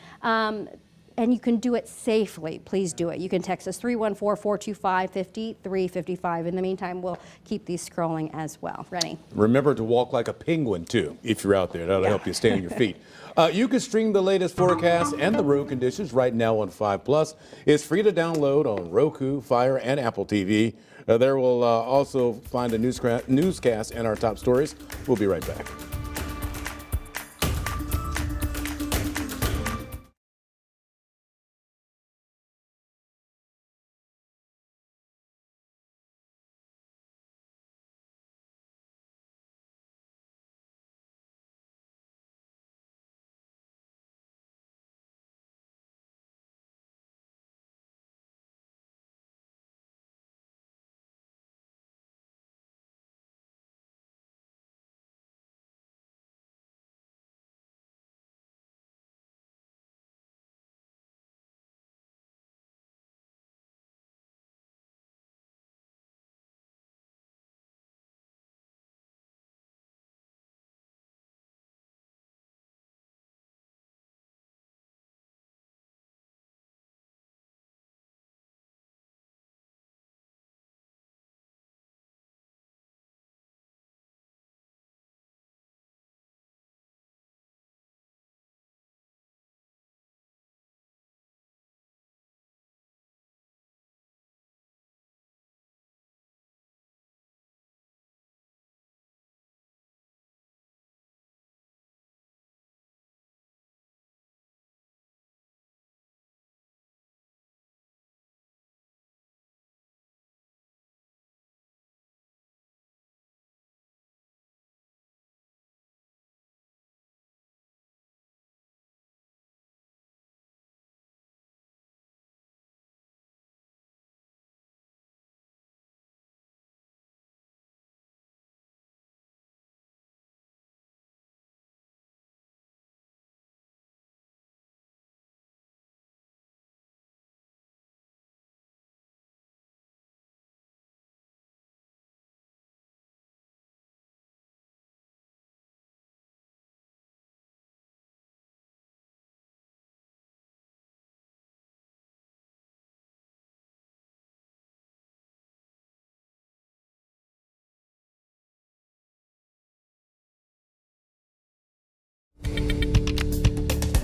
and you can do it safely, please do it. You can text us 314-425-5355. In the meantime, we'll keep these scrolling as well. Rennie. Remember to walk like a penguin, too, if you're out there. That'll help you stay on your feet. You can stream the latest forecast and the road conditions right now on 5+. It's free to download on Roku, Fire, and Apple TV. There we'll also find a newscast and our top stories. We'll be right back.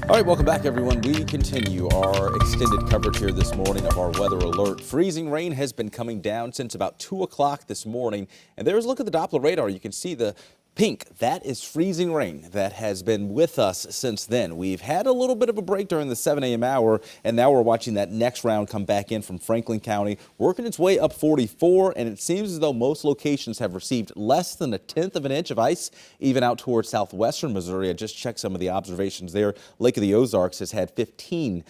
All right, welcome back, everyone. We continue our extended coverage here this morning of our weather alert. Freezing rain has been coming down since about 2 o'clock this morning. And there's a look at the Doppler radar. You can see the pink. That is freezing rain that has been with us since then. We've had a little bit of a break during the 7 a.m. hour, and now we're watching that next round come back in from Franklin County, working its way up 44, and it seems as though most locations have received less than 1/10 of an inch of ice, even out towards southwestern Missouri. I just checked some of the observations there. Lake of the Ozarks has had 15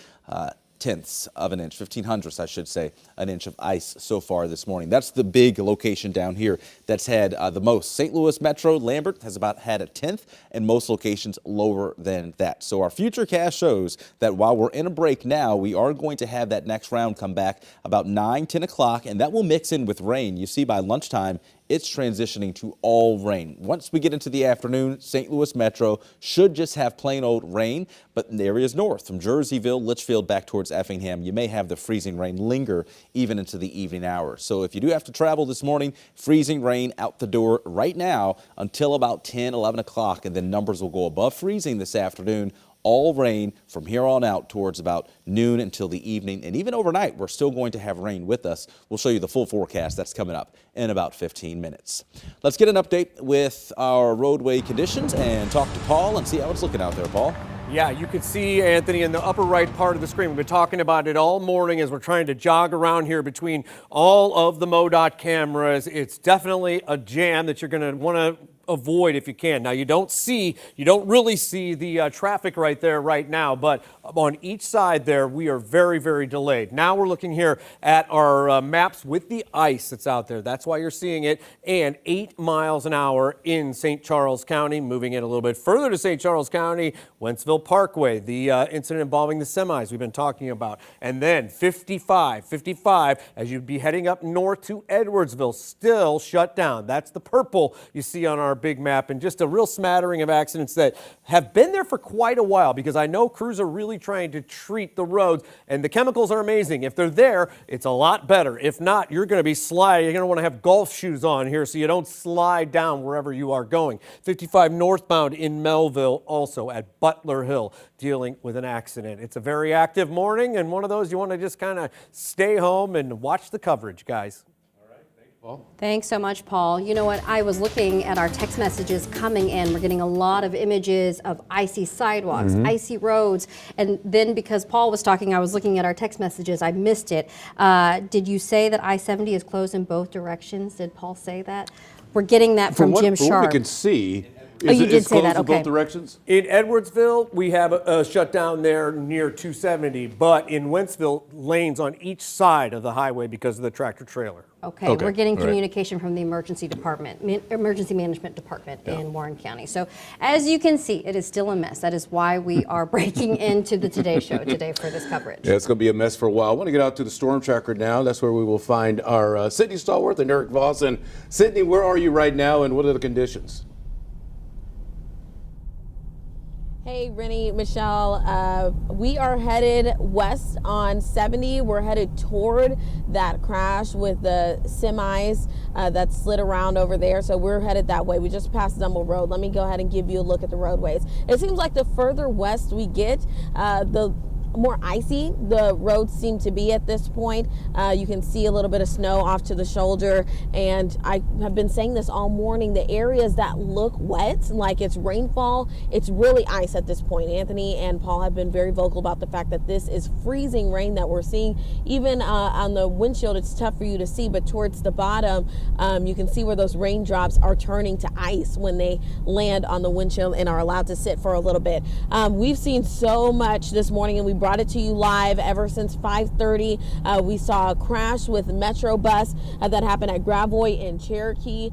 tenths of an inch, 15 hundredths, I should say, an inch of ice so far this morning. That's the big location down here that's had the most. St. Louis Metro, Lambert has about had 1/10, and most locations lower than that. So our futurecast shows that while we're in a break now, we are going to have that next round come back about 9, 10 o'clock, and that will mix in with rain. You see by lunchtime, it's transitioning to all rain. Once we get into the afternoon, St. Louis Metro should just have plain old rain, but in the areas north from Jerseyville, Litchfield, back towards Effingham, you may have the freezing rain linger even into the evening hours. So if you do have to travel this morning, freezing rain out the door right now until about 10, 11 o'clock, and then numbers will go above freezing this afternoon. All rain from here on out towards about noon until the evening. And even overnight, we're still going to have rain with us. We'll show you the full forecast that's coming up in about 15 minutes. Let's get an update with our roadway conditions and talk to Paul and see how it's looking out there, Paul. Yeah, you can see, Anthony, in the upper right part of the screen. We've been talking about it all morning as we're trying to jog around here between all of the MoDOT cameras. It's definitely a jam that you're going to want to avoid if you can. Now, you don't really see the traffic right there right now, but on each side there, we are very, very delayed. Now we're looking here at our maps with the ice that's out there. That's why you're seeing it, and 8 miles an hour in St. Charles County. Moving it a little bit further to St. Charles County, Wentzville Parkway, the incident involving the semis we've been talking about. And then 55 as you'd be heading up north to Edwardsville, still shut down. That's the purple you see on our big map, and just a real smattering of accidents that have been there for quite a while, because I know crews are really trying to treat the roads, and the chemicals are amazing. If they're there, it's a lot better. If not, you're going to be sliding. You're going to want to have golf shoes on here so you don't slide down wherever you are going. 55 northbound in Melville, also at Butler Hill, dealing with an accident. It's a very active morning, and one of those you want to just kind of stay home and watch the coverage, guys. Thanks so much, Paul. You know what? I was looking at our text messages coming in. We're getting a lot of images of icy sidewalks, icy roads. And then because Paul was talking, I was looking at our text messages. I missed it. Did you say that I-70 is closed in both directions? Did Paul say that? We're getting that from Jim Sharp. From what we can see, you did say that. Okay. In both directions? In Edwardsville, we have a shutdown there near 270, but in Wentzville, lanes on each side of the highway because of the tractor trailer. Okay, we're getting communication from the emergency management department in Warren County. So as you can see, it is still a mess. That is why we are breaking into the Today Show today for this coverage. Yeah, it's going to be a mess for a while. I want to get out to the storm tracker now. That's where we will find our Sydney Stallworth and Eric Voss. And Sydney, where are you right now, and what are the conditions? Hey, Rennie, Michelle, we are headed west on 70. We're headed toward that crash with the semis that slid around over there. So we're headed that way. We just passed Dumble Road. Let me go ahead and give you a look at the roadways. It seems like the further west we get, the more icy the roads seem to be at this point. You can see a little bit of snow off to the shoulder, and I have been saying this all morning, the areas that look wet, like it's rainfall, it's really ice at this point. Anthony and Paul have been very vocal about the fact that this is freezing rain that we're seeing. Even on the windshield, it's tough for you to see, but towards the bottom, you can see where those raindrops are turning to ice when they land on the windshield and are allowed to sit for a little bit. We've seen so much this morning, and we brought it to you live ever since 5:30. We saw a crash with Metro bus that happened at Gravois in Cherokee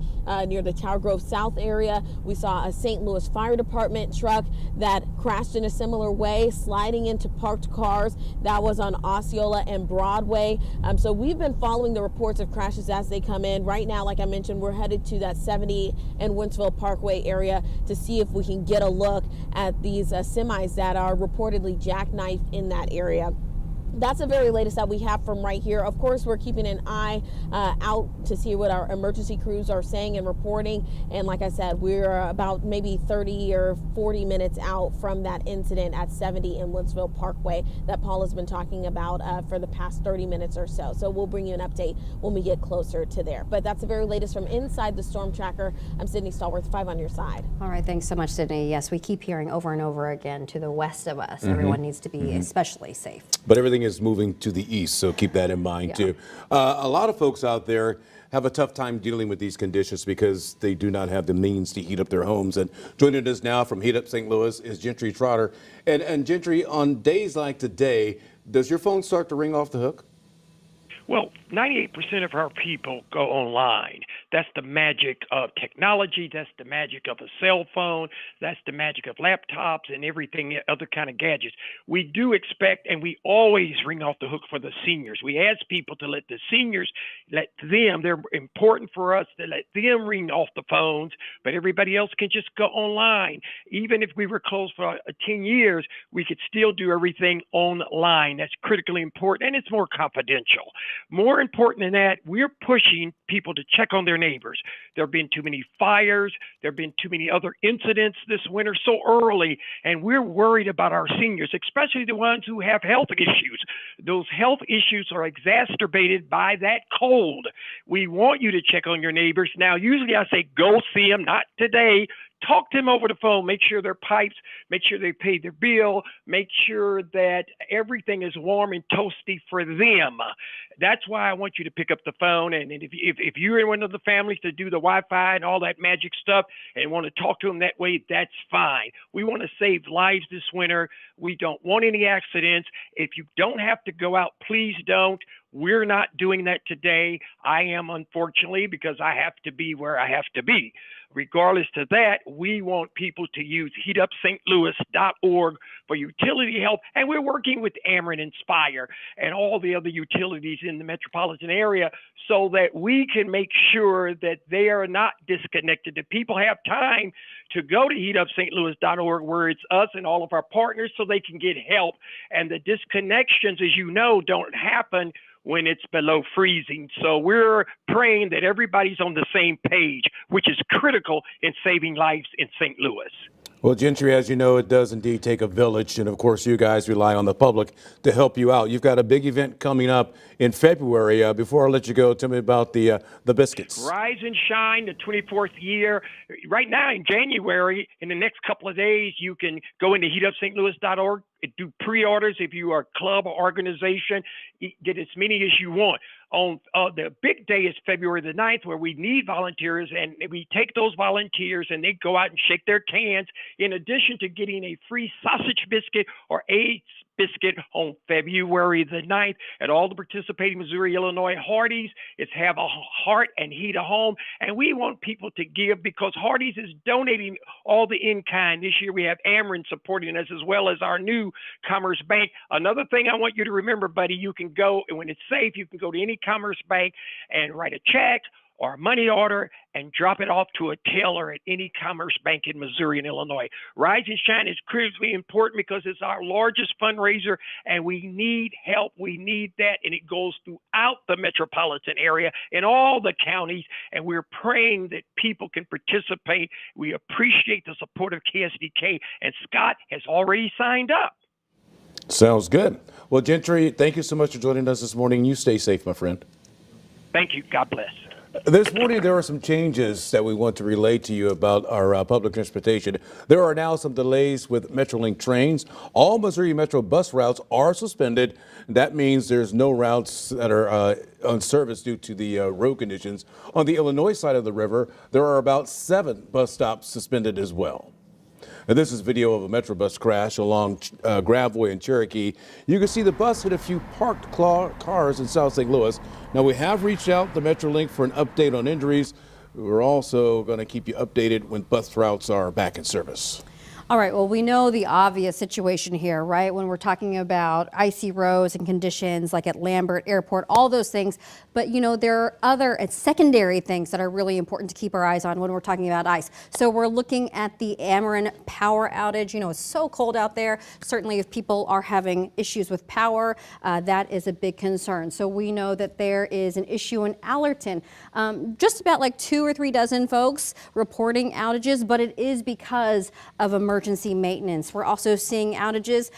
near the Tower Grove South area. We saw a St. Louis Fire Department truck that crashed in a similar way, sliding into parked cars. That was on Osceola and Broadway. So we've been following the reports of crashes as they come in. Right now, like I mentioned, we're headed to that 70 and Wentzville Parkway area to see if we can get a look at these semis that are reportedly jackknifed in that area. That's the very latest that we have from right here. Of course, we're keeping an eye out to see what our emergency crews are saying and reporting. And like I said, we're about maybe 30 or 40 minutes out from that incident at 70 in Wentzville Parkway that Paul has been talking about for the past 30 minutes or so. So we'll bring you an update when we get closer to there. But that's the very latest from inside the storm tracker. I'm Sydney Stallworth, 5 on your side. All right, thanks so much, Sydney. Yes, we keep hearing over and over again to the west of us. Everyone needs to be especially safe. But everything is moving to the east, so keep that in mind too. A lot of folks out there have a tough time dealing with these conditions because they do not have the means to heat up their homes. And joining us now from Heat Up St. Louis is Wintry Trotter. And Wintry, on days like today, does your phone start to ring off the hook? Well, 98% of our people go online. That's the magic of technology. That's the magic of a cell phone. That's the magic of laptops and everything, other kind of gadgets. We do expect, and we always ring off the hook for the seniors. We ask people to let the seniors, they're important for us to let them ring off the phones, but everybody else can just go online. Even if we were closed for 10 years, we could still do everything online. That's critically important, and it's more confidential. More important than that, we're pushing people to check on their neighbors. There have been too many fires. There have been too many other incidents this winter so early, and we're worried about our seniors, especially the ones who have health issues. Those health issues are exacerbated by that cold. We want you to check on your neighbors. Now, usually I say go see them, not today. Talk to them over the phone, make sure their pipes, make sure they pay their bill, make sure that everything is warm and toasty for them. That's why I want you to pick up the phone. And if you're in one of the families to do the Wi-Fi and all that magic stuff and want to talk to them that way, that's fine. We want to save lives this winter. We don't want any accidents. If you don't have to go out, please don't. We're not doing that today. I am, unfortunately, because I have to be where I have to be. Regardless to that, we want people to use heatupstlouis.org for utility help. And we're working with Ameren and Spire and all the other utilities in the metropolitan area so that we can make sure that they are not disconnected, that people have time to go to heatupstlouis.org where it's us and all of our partners so they can get help. And the disconnections, as you know, don't happen when it's below freezing. So we're praying that everybody's on the same page, which is critical in saving lives in St. Louis. Well, Wintry, as you know, it does indeed take a village. And of course, you guys rely on the public to help you out. You've got a big event coming up in February. Before I let you go, tell me about the biscuits. Rise and Shine, the 24th year. Right now in January, in the next couple of days, you can go into heatupstlouis.org, do pre-orders if you are a club or organization, get as many as you want. On the big day is February the 9th, where we need volunteers, and we take those volunteers and they go out and shake their cans, in addition to getting a free sausage biscuit or a biscuit on February the 9th at all the participating Missouri, Illinois Hardee's. It's Have a Heart and Heat a Home. And we want people to give because Hardee's is donating all the in-kind. This year we have Ameren supporting us as well as our new Commerce Bank. Another thing I want you to remember, buddy, you can go, and when it's safe, you can go to any Commerce Bank and write a check or a money order and drop it off to a teller at any Commerce Bank in Missouri and Illinois. Rise and Shine is critically important because it's our largest fundraiser, and we need help. We need that, and it goes throughout the metropolitan area in all the counties, and we're praying that people can participate. We appreciate the support of KSDK, and Scott has already signed up. Sounds good. Well, Wintry, thank you so much for joining us this morning. You stay safe, my friend. Thank you. God bless. This morning, there are some changes that we want to relate to you about our public transportation. There are now some delays with Metrolink trains. All Missouri Metro bus routes are suspended. That means there's no routes that are on service due to the road conditions. On the Illinois side of the river, there are about 7 bus stops suspended as well. And this is video of a Metrobus crash along Gravois and Cherokee. You can see the bus hit a few parked cars in South St. Louis. Now, we have reached out to Metrolink for an update on injuries. We're also going to keep you updated when bus routes are back in service. All right, well, we know the obvious situation here, right? When we're talking about icy roads and conditions like at Lambert Airport, all those things. But, you know, there are other and secondary things that are really important to keep our eyes on when we're talking about ice. So we're looking at the Ameren power outage. You know, it's so cold out there. Certainly if people are having issues with power, that is a big concern. So we know that there is an issue in Allerton. Just about like 2 or 3 dozen folks reporting outages, but it is because of emergency maintenance. We're also seeing outages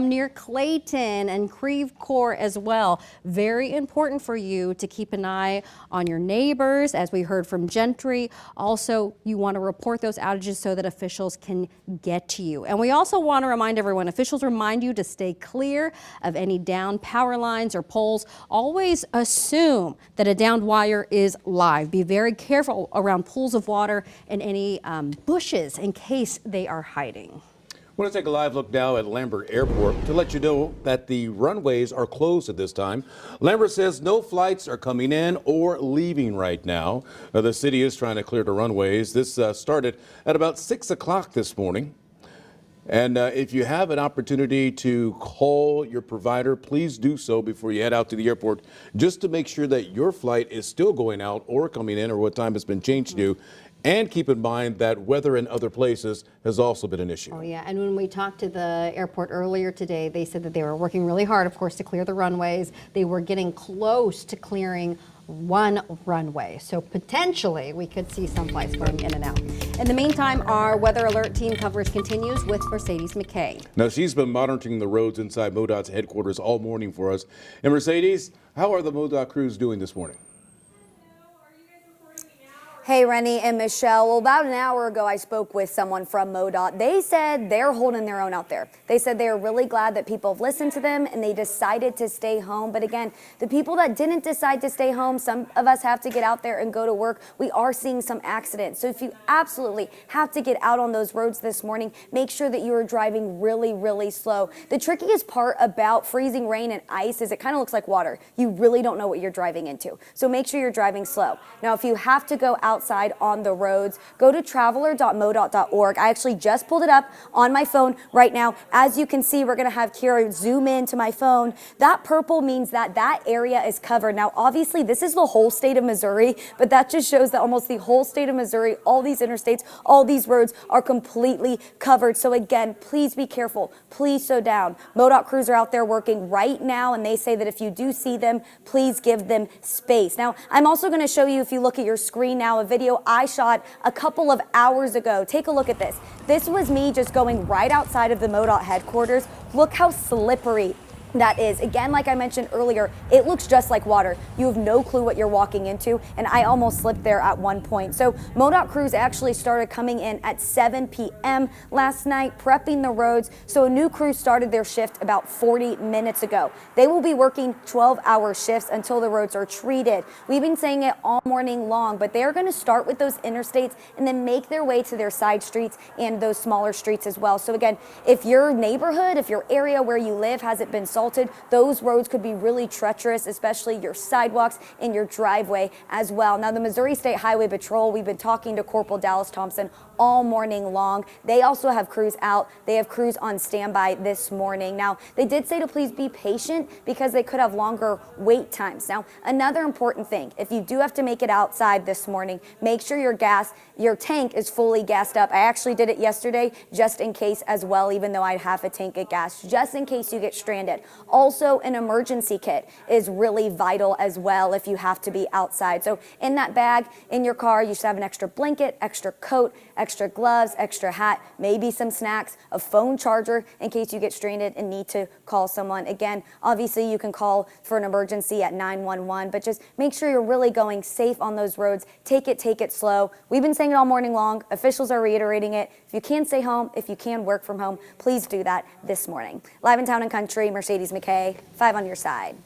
near Clayton and Creve Coeur as well. Very important for you to keep an eye on your neighbors, as we heard from Gentry. Also, you want to report those outages so that officials can get to you. And we also want to remind everyone, officials remind you to stay clear of any downed power lines or poles. Always assume that a downed wire is live. Be very careful around pools of water and any bushes in case they are hiding. I want to take a live look now at Lambert Airport to let you know that the runways are closed at this time. Lambert says no flights are coming in or leaving right now. The city is trying to clear the runways. This started at about 6 o'clock this morning. And if you have an opportunity to call your provider, please do so before you head out to the airport, just to make sure that your flight is still going out or coming in or what time it's been changed to. And keep in mind that weather in other places has also been an issue. Oh yeah, and when we talked to the airport earlier today, they said that they were working really hard, of course, to clear the runways. They were getting close to clearing one runway. So potentially we could see some flights going in and out. In the meantime, our weather alert team coverage continues with Mercedes McKay. Now, she's been monitoring the roads inside MoDOT's headquarters all morning for us. And Mercedes, how are the MoDOT crews doing this morning? Hey, Rennie and Michelle. Well, about an hour ago, I spoke with someone from MoDOT. They said they're holding their own out there. They said they are really glad that people have listened to them and they decided to stay home. But again, the people that didn't decide to stay home, some of us have to get out there and go to work. We are seeing some accidents. So if you absolutely have to get out on those roads this morning, make sure that you are driving really, really slow. The trickiest part about freezing rain and ice is it kind of looks like water. You really don't know what you're driving into. So make sure you're driving slow. Now, if you have to go outside on the roads, go to traveler.modot.org. I actually just pulled it up on my phone right now. As you can see, we're going to have Kira zoom in to my phone. That purple means that that area is covered. Now, obviously, this is the whole state of Missouri, but that just shows that almost the whole state of Missouri, all these interstates, all these roads are completely covered. So again, please be careful. Please slow down. MoDOT crews are out there working right now, and they say that if you do see them, please give them space. Now, I'm also going to show you, if you look at your screen now, a video I shot a couple of hours ago. Take a look at this. This was me just going right outside of the MoDOT headquarters. Look how slippery that is. Again, like I mentioned earlier, it looks just like water. You have no clue what you're walking into, and I almost slipped there at one point. So MoDOT crews actually started coming in at 7 p.m. last night, prepping the roads. So a new crew started their shift about 40 minutes ago. They will be working 12-hour shifts until the roads are treated. We've been saying it all morning long, but they're going to start with those interstates and then make their way to their side streets and those smaller streets as well. So again, if your neighborhood, if your area where you live hasn't been salted, those roads could be really treacherous, especially your sidewalks and your driveway as well. Now, the Missouri State Highway Patrol, we've been talking to Corporal Dallas Thompson all morning long. They also have crews out. They have crews on standby this morning. Now, they did say to please be patient because they could have longer wait times. Now, another important thing, if you do have to make it outside this morning, make sure your tank is fully gassed up. I actually did it yesterday just in case as well, even though I have a tank of gas, just in case you get stranded. Also, an emergency kit is really vital as well if you have to be outside. So in that bag in your car, you should have an extra blanket, extra coat, extra gloves, extra hat, maybe some snacks, a phone charger in case you get stranded and need to call someone. Again, obviously you can call for an emergency at 911, but just make sure you're really going safe on those roads. Take it slow. We've been saying it all morning long. Officials are reiterating it. If you can stay home, if you can work from home, please do that this morning. Live in Town and Country, Mercedes McKay, 5 on your side.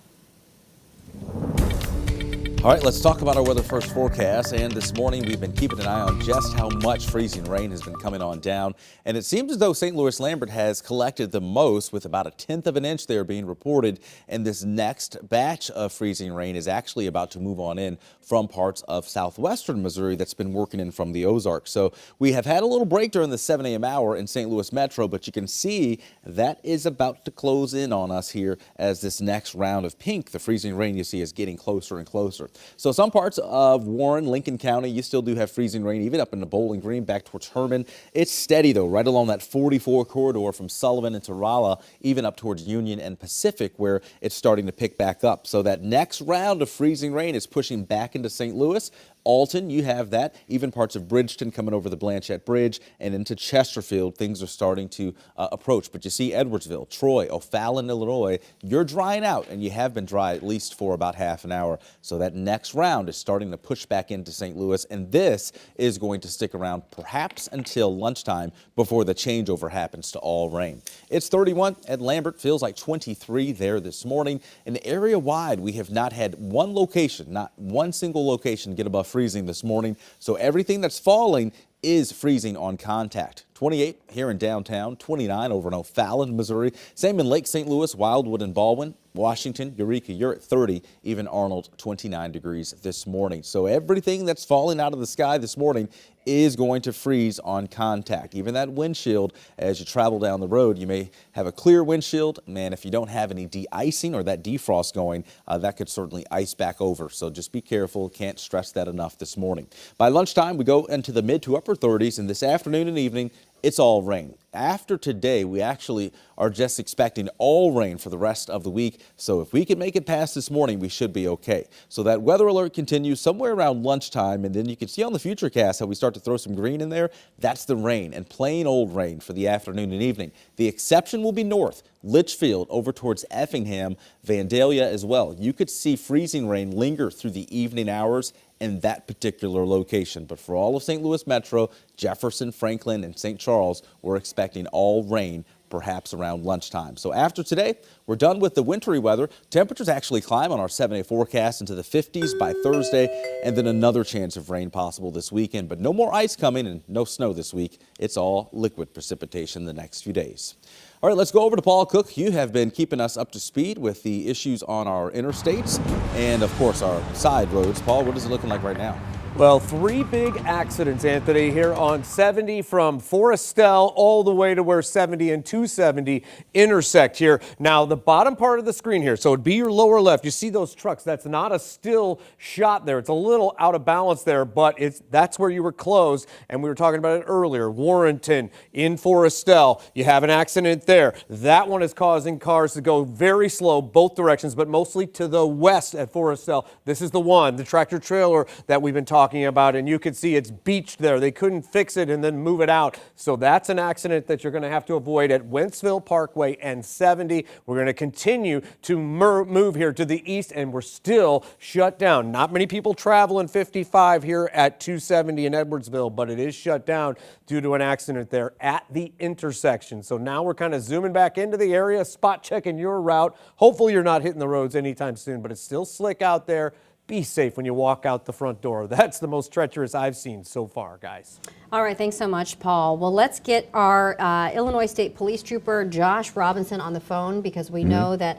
All right, let's talk about our weather first forecast. And this morning, we've been keeping an eye on just how much freezing rain has been coming on down. And it seems as though St. Louis Lambert has collected the most, with about 1/10 of an inch there being reported. And this next batch of freezing rain is actually about to move on in from parts of southwestern Missouri that's been working in from the Ozarks. So we have had a little break during the 7 a.m. hour in St. Louis Metro, but you can see that is about to close in on us here as this next round of pink, the freezing rain you see, is getting closer and closer. So some parts of Warren, Lincoln County, you still do have freezing rain, even up into Bowling Green, back towards Herman. It's steady, though, right along that 44 corridor from Sullivan into Rolla, even up towards Union and Pacific, where it's starting to pick back up. So that next round of freezing rain is pushing back into St. Louis. Alton, you have that. Even parts of Bridgeton coming over the Blanchette Bridge and into Chesterfield, things are starting to approach. But you see Edwardsville, Troy, O'Fallon, Illinois, you're drying out, and you have been dry at least for about half an hour. So that next round is starting to push back into St. Louis, and this is going to stick around perhaps until lunchtime before the changeover happens to all rain. It's 31 at Lambert, feels like 23 there this morning. And area-wide, we have not had one location, not one single location, get above freezing this morning. So everything that's falling is freezing on contact. 28 here in downtown, 29 over in O'Fallon, Missouri. Same in Lake St. Louis, Wildwood, and Baldwin. Washington, Eureka, you're at 30. Even Arnold, 29 degrees this morning. So everything that's falling out of the sky this morning is going to freeze on contact. Even that windshield, as you travel down the road, you may have a clear windshield. Man, if you don't have any de-icing or that defrost going, that could certainly ice back over. So just be careful. Can't stress that enough this morning. By lunchtime, we go into the mid to upper 30s, and this afternoon and evening, it's all rain. After today, we actually are just expecting all rain for the rest of the week. So if we can make it past this morning, we should be okay. So that weather alert continues somewhere around lunchtime. And then you can see on the Futurecast how we start to throw some green in there. That's the rain, and plain old rain for the afternoon and evening. The exception will be north, Litchfield over towards Effingham, Vandalia as well. You could see freezing rain linger through the evening hours in that particular location. But for all of St. Louis Metro, Jefferson, Franklin, and St. Charles, we're expecting all rain perhaps around lunchtime. So after today, we're done with the wintry weather. Temperatures actually climb on our 7-day forecast into the 50s by Thursday, and then another chance of rain possible this weekend. But no more ice coming and no snow this week. It's all liquid precipitation the next few days. All right, let's go over to Paul Cook. You have been keeping us up to speed with the issues on our interstates and, of course, our side roads. Paul, what is it looking like right now? Well, 3 big accidents, Anthony, here on 70 from Forestell all the way to where 70 and 270 intersect here. Now, the bottom part of the screen here, so it'd be your lower left. You see those trucks. That's not a still shot there. It's a little out of balance there, but that's where you were closed, and we were talking about it earlier. Warrenton in Forestell. You have an accident there. That one is causing cars to go very slow both directions, but mostly to the west at Forestell. This is the one, the tractor trailer that we've been talking about, and you can see it's beached there. They couldn't fix it and then move it out. So that's an accident that you're going to have to avoid at Wentzville Parkway and 70. We're going to continue to move here to the east, and we're still shut down. Not many people traveling 55 here at 270 in Edwardsville, but it is shut down due to an accident there at the intersection. So now we're kind of zooming back into the area, spot checking your route. Hopefully you're not hitting the roads anytime soon, but it's still slick out there. Be safe when you walk out the front door. That's the most treacherous I've seen so far, guys. All right, thanks so much, Paul. Well, let's get our Illinois State Police Trooper Josh Robinson on the phone, because we know that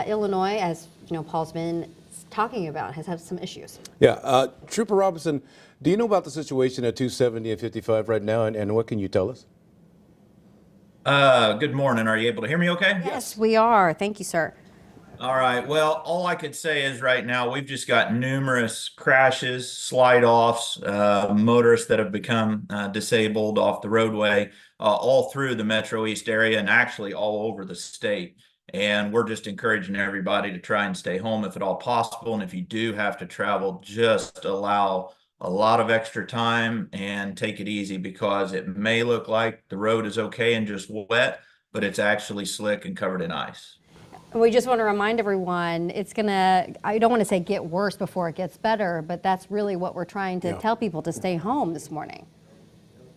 Illinois, as you know, Paul's been talking about, has had some issues. Yeah, Trooper Robinson, do you know about the situation at 270 and 55 right now, and what can you tell us? Good morning. Are you able to hear me okay? Yes, we are. Thank you, sir. All right. Well, all I could say is right now we've just got numerous crashes, slide offs, motorists that have become disabled off the roadway all through the Metro East area and actually all over the state. And we're just encouraging everybody to try and stay home if at all possible. And if you do have to travel, just allow a lot of extra time and take it easy, because it may look like the road is okay and just wet, but it's actually slick and covered in ice. We just want to remind everyone, it's going to, I don't want to say get worse before it gets better, but that's really what we're trying to tell people, to stay home this morning.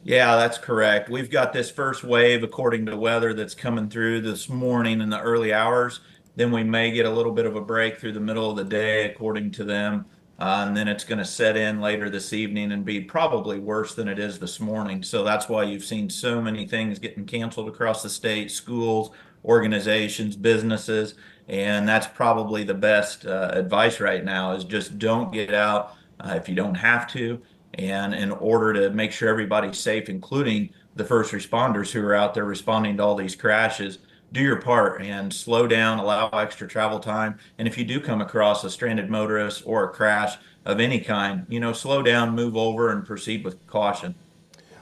Yeah, that's correct. We've got this first wave, according to weather, that's coming through this morning in the early hours. Then we may get a little bit of a break through the middle of the day, according to them. And then it's going to set in later this evening and be probably worse than it is this morning. So that's why you've seen so many things getting canceled across the state, schools, organizations, businesses. And that's probably the best advice right now is just don't get out if you don't have to. And in order to make sure everybody's safe, including the first responders who are out there responding to all these crashes, do your part and slow down, allow extra travel time. And if you do come across a stranded motorist or a crash of any kind, slow down, move over, and proceed with caution.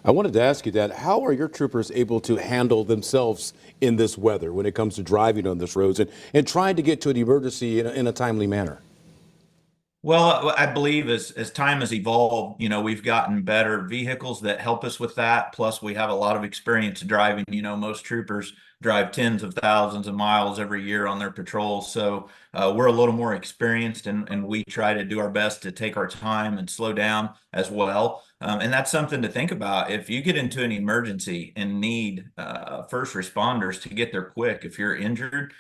I wanted to ask you that. How are your troopers able to handle themselves in this weather when it comes to driving on this roads and trying to get to an emergency in a timely manner? Well, I believe as time has evolved, we've gotten better vehicles that help us with that. Plus, we have a lot of experience driving. Most troopers drive tens of thousands of miles every year on their patrols. So we're a little more experienced and we try to do our best to take our time and slow down as well. And that's something to think about. If you get into an emergency and need first responders to get there quick, if you're injured,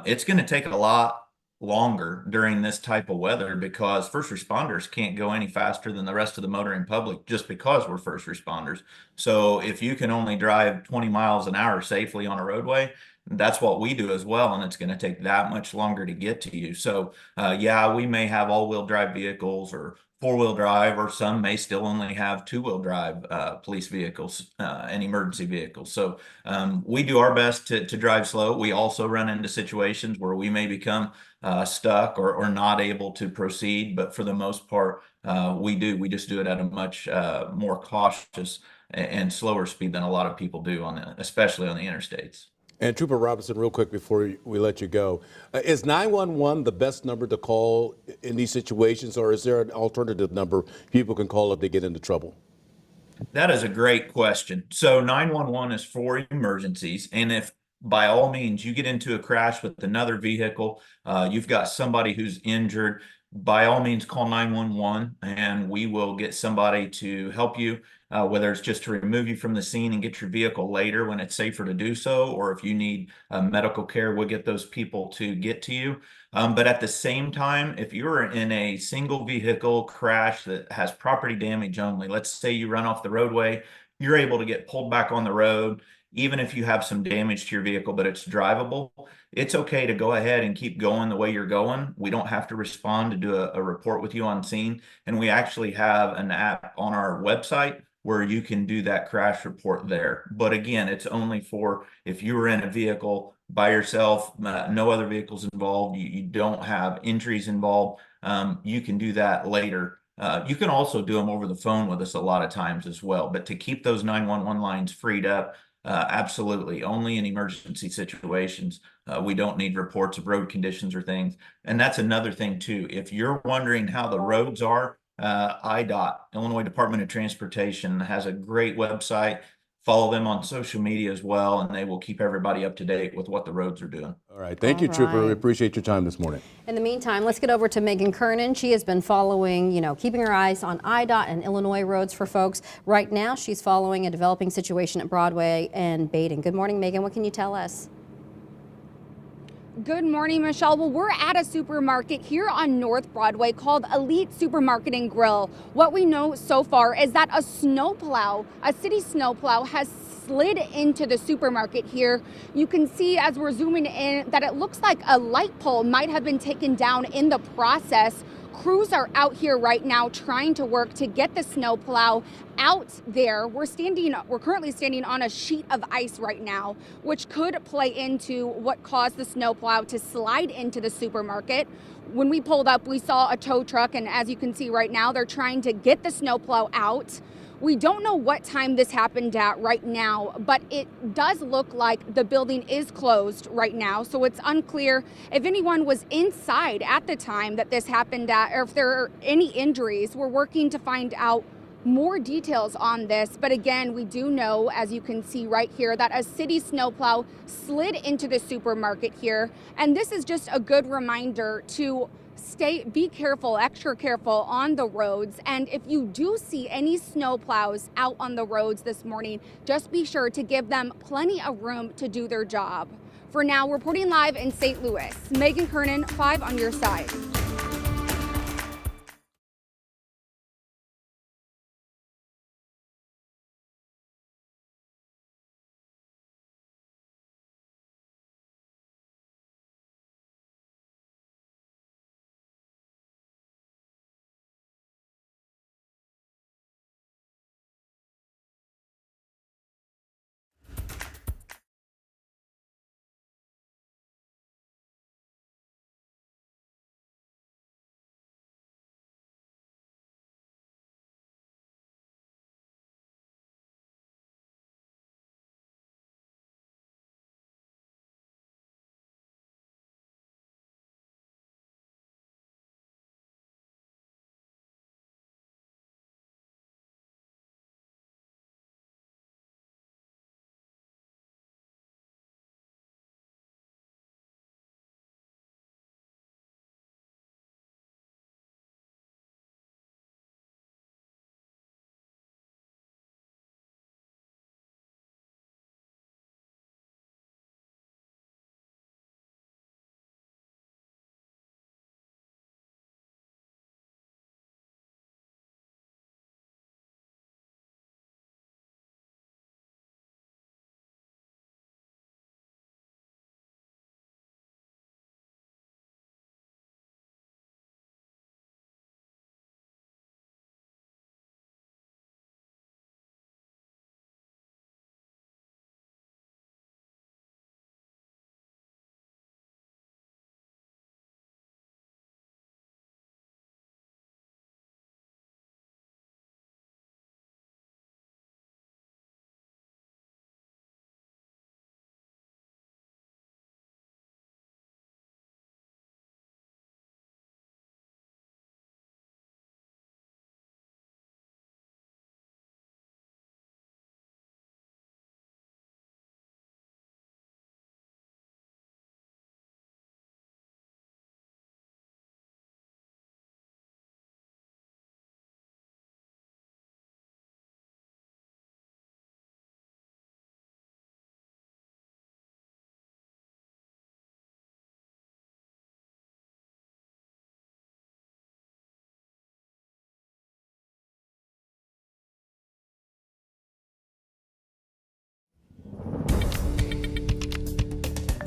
it's going to take a lot longer during this type of weather because first responders can't go any faster than the rest of the motoring public just because we're first responders. So if you can only drive 20 miles an hour safely on a roadway, that's what we do as well, and it's going to take that much longer to get to you. So yeah, we may have all-wheel drive vehicles or four-wheel drive, or some may still only have two-wheel drive police vehicles and emergency vehicles. So we do our best to drive slow. We also run into situations where we may become stuck or not able to proceed, but for the most part, we just do it at a much more cautious and slower speed than a lot of people do especially on the interstates. And Trooper Robinson, real quick before we let you go, is 911 the best number to call in these situations, or is there an alternative number people can call if they get into trouble? That is a great question. So 911 is for emergencies, and if by all means you get into a crash with another vehicle, you've got somebody who's injured, by all means call 911 and we will get somebody to help you, whether it's just to remove you from the scene and get your vehicle later when it's safer to do so, or if you need medical care, we'll get those people to get to you. But at the same time, if you're in a single vehicle crash that has property damage only, let's say you run off the roadway, you're able to get pulled back on the road, even if you have some damage to your vehicle, but it's drivable, it's okay to go ahead and keep going the way you're going. We don't have to respond to do a report with you on scene. And we actually have an app on our website where you can do that crash report there. But again, it's only for if you were in a vehicle by yourself, no other vehicles involved, you don't have injuries involved, you can do that later. You can also do them over the phone with us a lot of times as well. But to keep those 911 lines freed up, absolutely. Only in emergency situations. We don't need reports of road conditions or things. And that's another thing too. If you're wondering how the roads are, IDOT, Illinois Department of Transportation, has a great website. Follow them on social media as well, and they will keep everybody up to date with what the roads are doing. All right. Thank you, Trooper. We appreciate your time this morning. In the meantime, let's get over to Megan Kernan. She has been following, keeping her eyes on IDOT and Illinois roads for folks. Right now, she's following a developing situation at Broadway and Baden. Good morning, Megan. What can you tell us? Good morning, Michelle. Well, we're at a supermarket here on North Broadway called Elite Supermarket and Grill. What we know so far is that a city snowplow has slid into the supermarket here. You can see as we're zooming in that it looks like a light pole might have been taken down in the process. Crews are out here right now trying to work to get the snowplow out there. We're currently standing on a sheet of ice right now, which could play into what caused the snowplow to slide into the supermarket. When we pulled up, we saw a tow truck, and as you can see right now, they're trying to get the snowplow out. We don't know what time this happened at right now, but it does look like the building is closed right now. So it's unclear if anyone was inside at the time that this happened at, or if there are any injuries. We're working to find out more details on this. But again, we do know, as you can see right here, that a city snowplow slid into the supermarket here. And this is just a good reminder to be careful, extra careful on the roads. And if you do see any snowplows out on the roads this morning, just be sure to give them plenty of room to do their job. For now, reporting live in St. Louis, Megan Kernan, 5 on your side.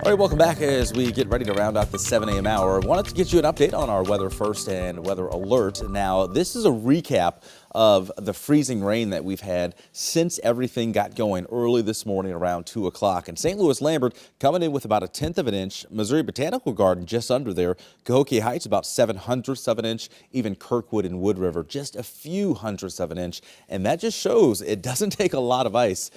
All right, welcome back as we get ready to round out the 7 a.m. hour. I wanted to get you an update on our weather first and weather alert. Now, this is a recap of the freezing rain that we've had since everything got going early this morning around 2 o'clock. And St. Louis Lambert coming in with about 1/10 of an inch. Missouri Botanical Garden just under there. Cahokia Heights about 7/100 of an inch. Even Kirkwood and Wood River just a few hundredths of an inch. And that just shows it doesn't take a lot of ice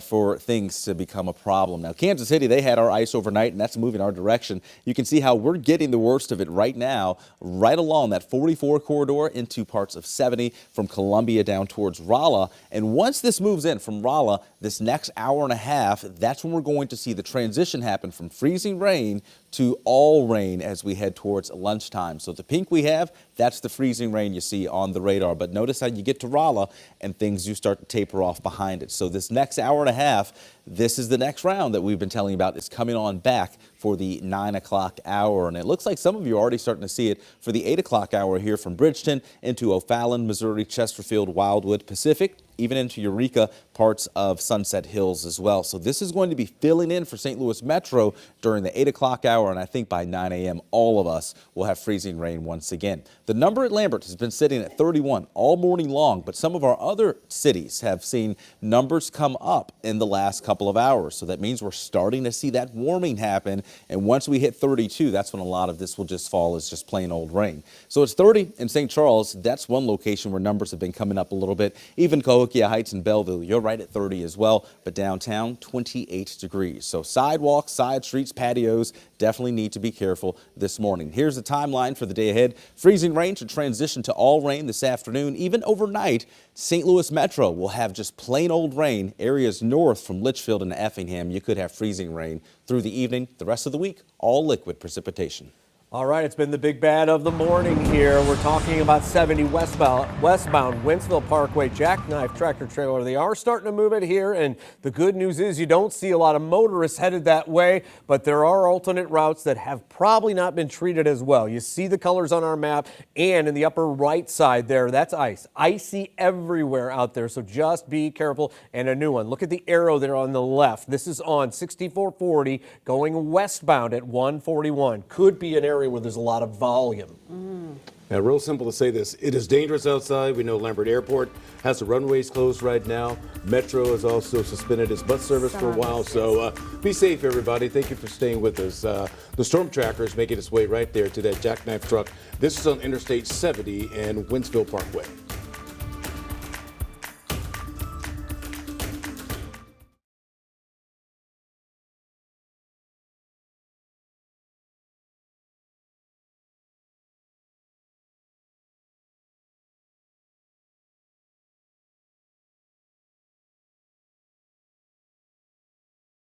for things to become a problem. Now, Kansas City, they had our ice overnight, and that's moving our direction. You can see how we're getting the worst of it right now, right along that 44 corridor into parts of 70 from Columbia down towards Rolla. And once this moves in from Rolla, this next hour and a half, that's when we're going to see the transition happen from freezing rain to all rain as we head towards lunchtime. So the pink we have, that's the freezing rain you see on the radar. But notice how you get to Rolla and things do start to taper off behind it. So this next hour and a half, this is the next round that we've been telling you about. It's coming on back for the 9 o'clock hour. And it looks like some of you are already starting to see it for the 8 o'clock hour here from Bridgeton into O'Fallon, Missouri, Chesterfield, Wildwood, Pacific, even into Eureka, parts of Sunset Hills as well. So this is going to be filling in for St. Louis Metro during the 8 o'clock hour, and I think by 9 a.m. all of us will have freezing rain once again. The number at Lambert has been sitting at 31 all morning long, but some of our other cities have seen numbers come up in the last couple of hours. So that means we're starting to see that warming happen, and once we hit 32, that's when a lot of this will just fall as just plain old rain. So it's 30 in St. Charles. That's one location where numbers have been coming up a little bit. Even Cahokia Heights and Belleville, you're right at 30 as well, but downtown 28 degrees. So sidewalks, side streets, patios definitely need to be careful this morning. Here's the timeline for the day ahead. Freezing rain to transition to all rain this afternoon. Even overnight, St. Louis Metro will have just plain old rain. Areas north from Litchfield and Effingham, you could have freezing rain through the evening. The rest of the week, all liquid precipitation. All right, it's been the big bad of the morning here. We're talking about 70 westbound Wentzville Parkway jackknife tractor trailer. They are starting to move it here, and the good news is you don't see a lot of motorists headed that way, but there are alternate routes that have probably not been treated as well. You see the colors on our map, and in the upper right side there, that's ice. Icy everywhere out there, so just be careful. And a new one. Look at the arrow there on the left. This is on 6440 going westbound at 141. Could be an area where there's a lot of volume. Now, real simple to say this. It is dangerous outside. We know Lambert Airport has the runways closed right now. Metro has also suspended its bus service for a while. So be safe, everybody. Thank you for staying with us. The storm tracker is making its way right there to that jackknife truck. This is on Interstate 70 and Wentzville Parkway.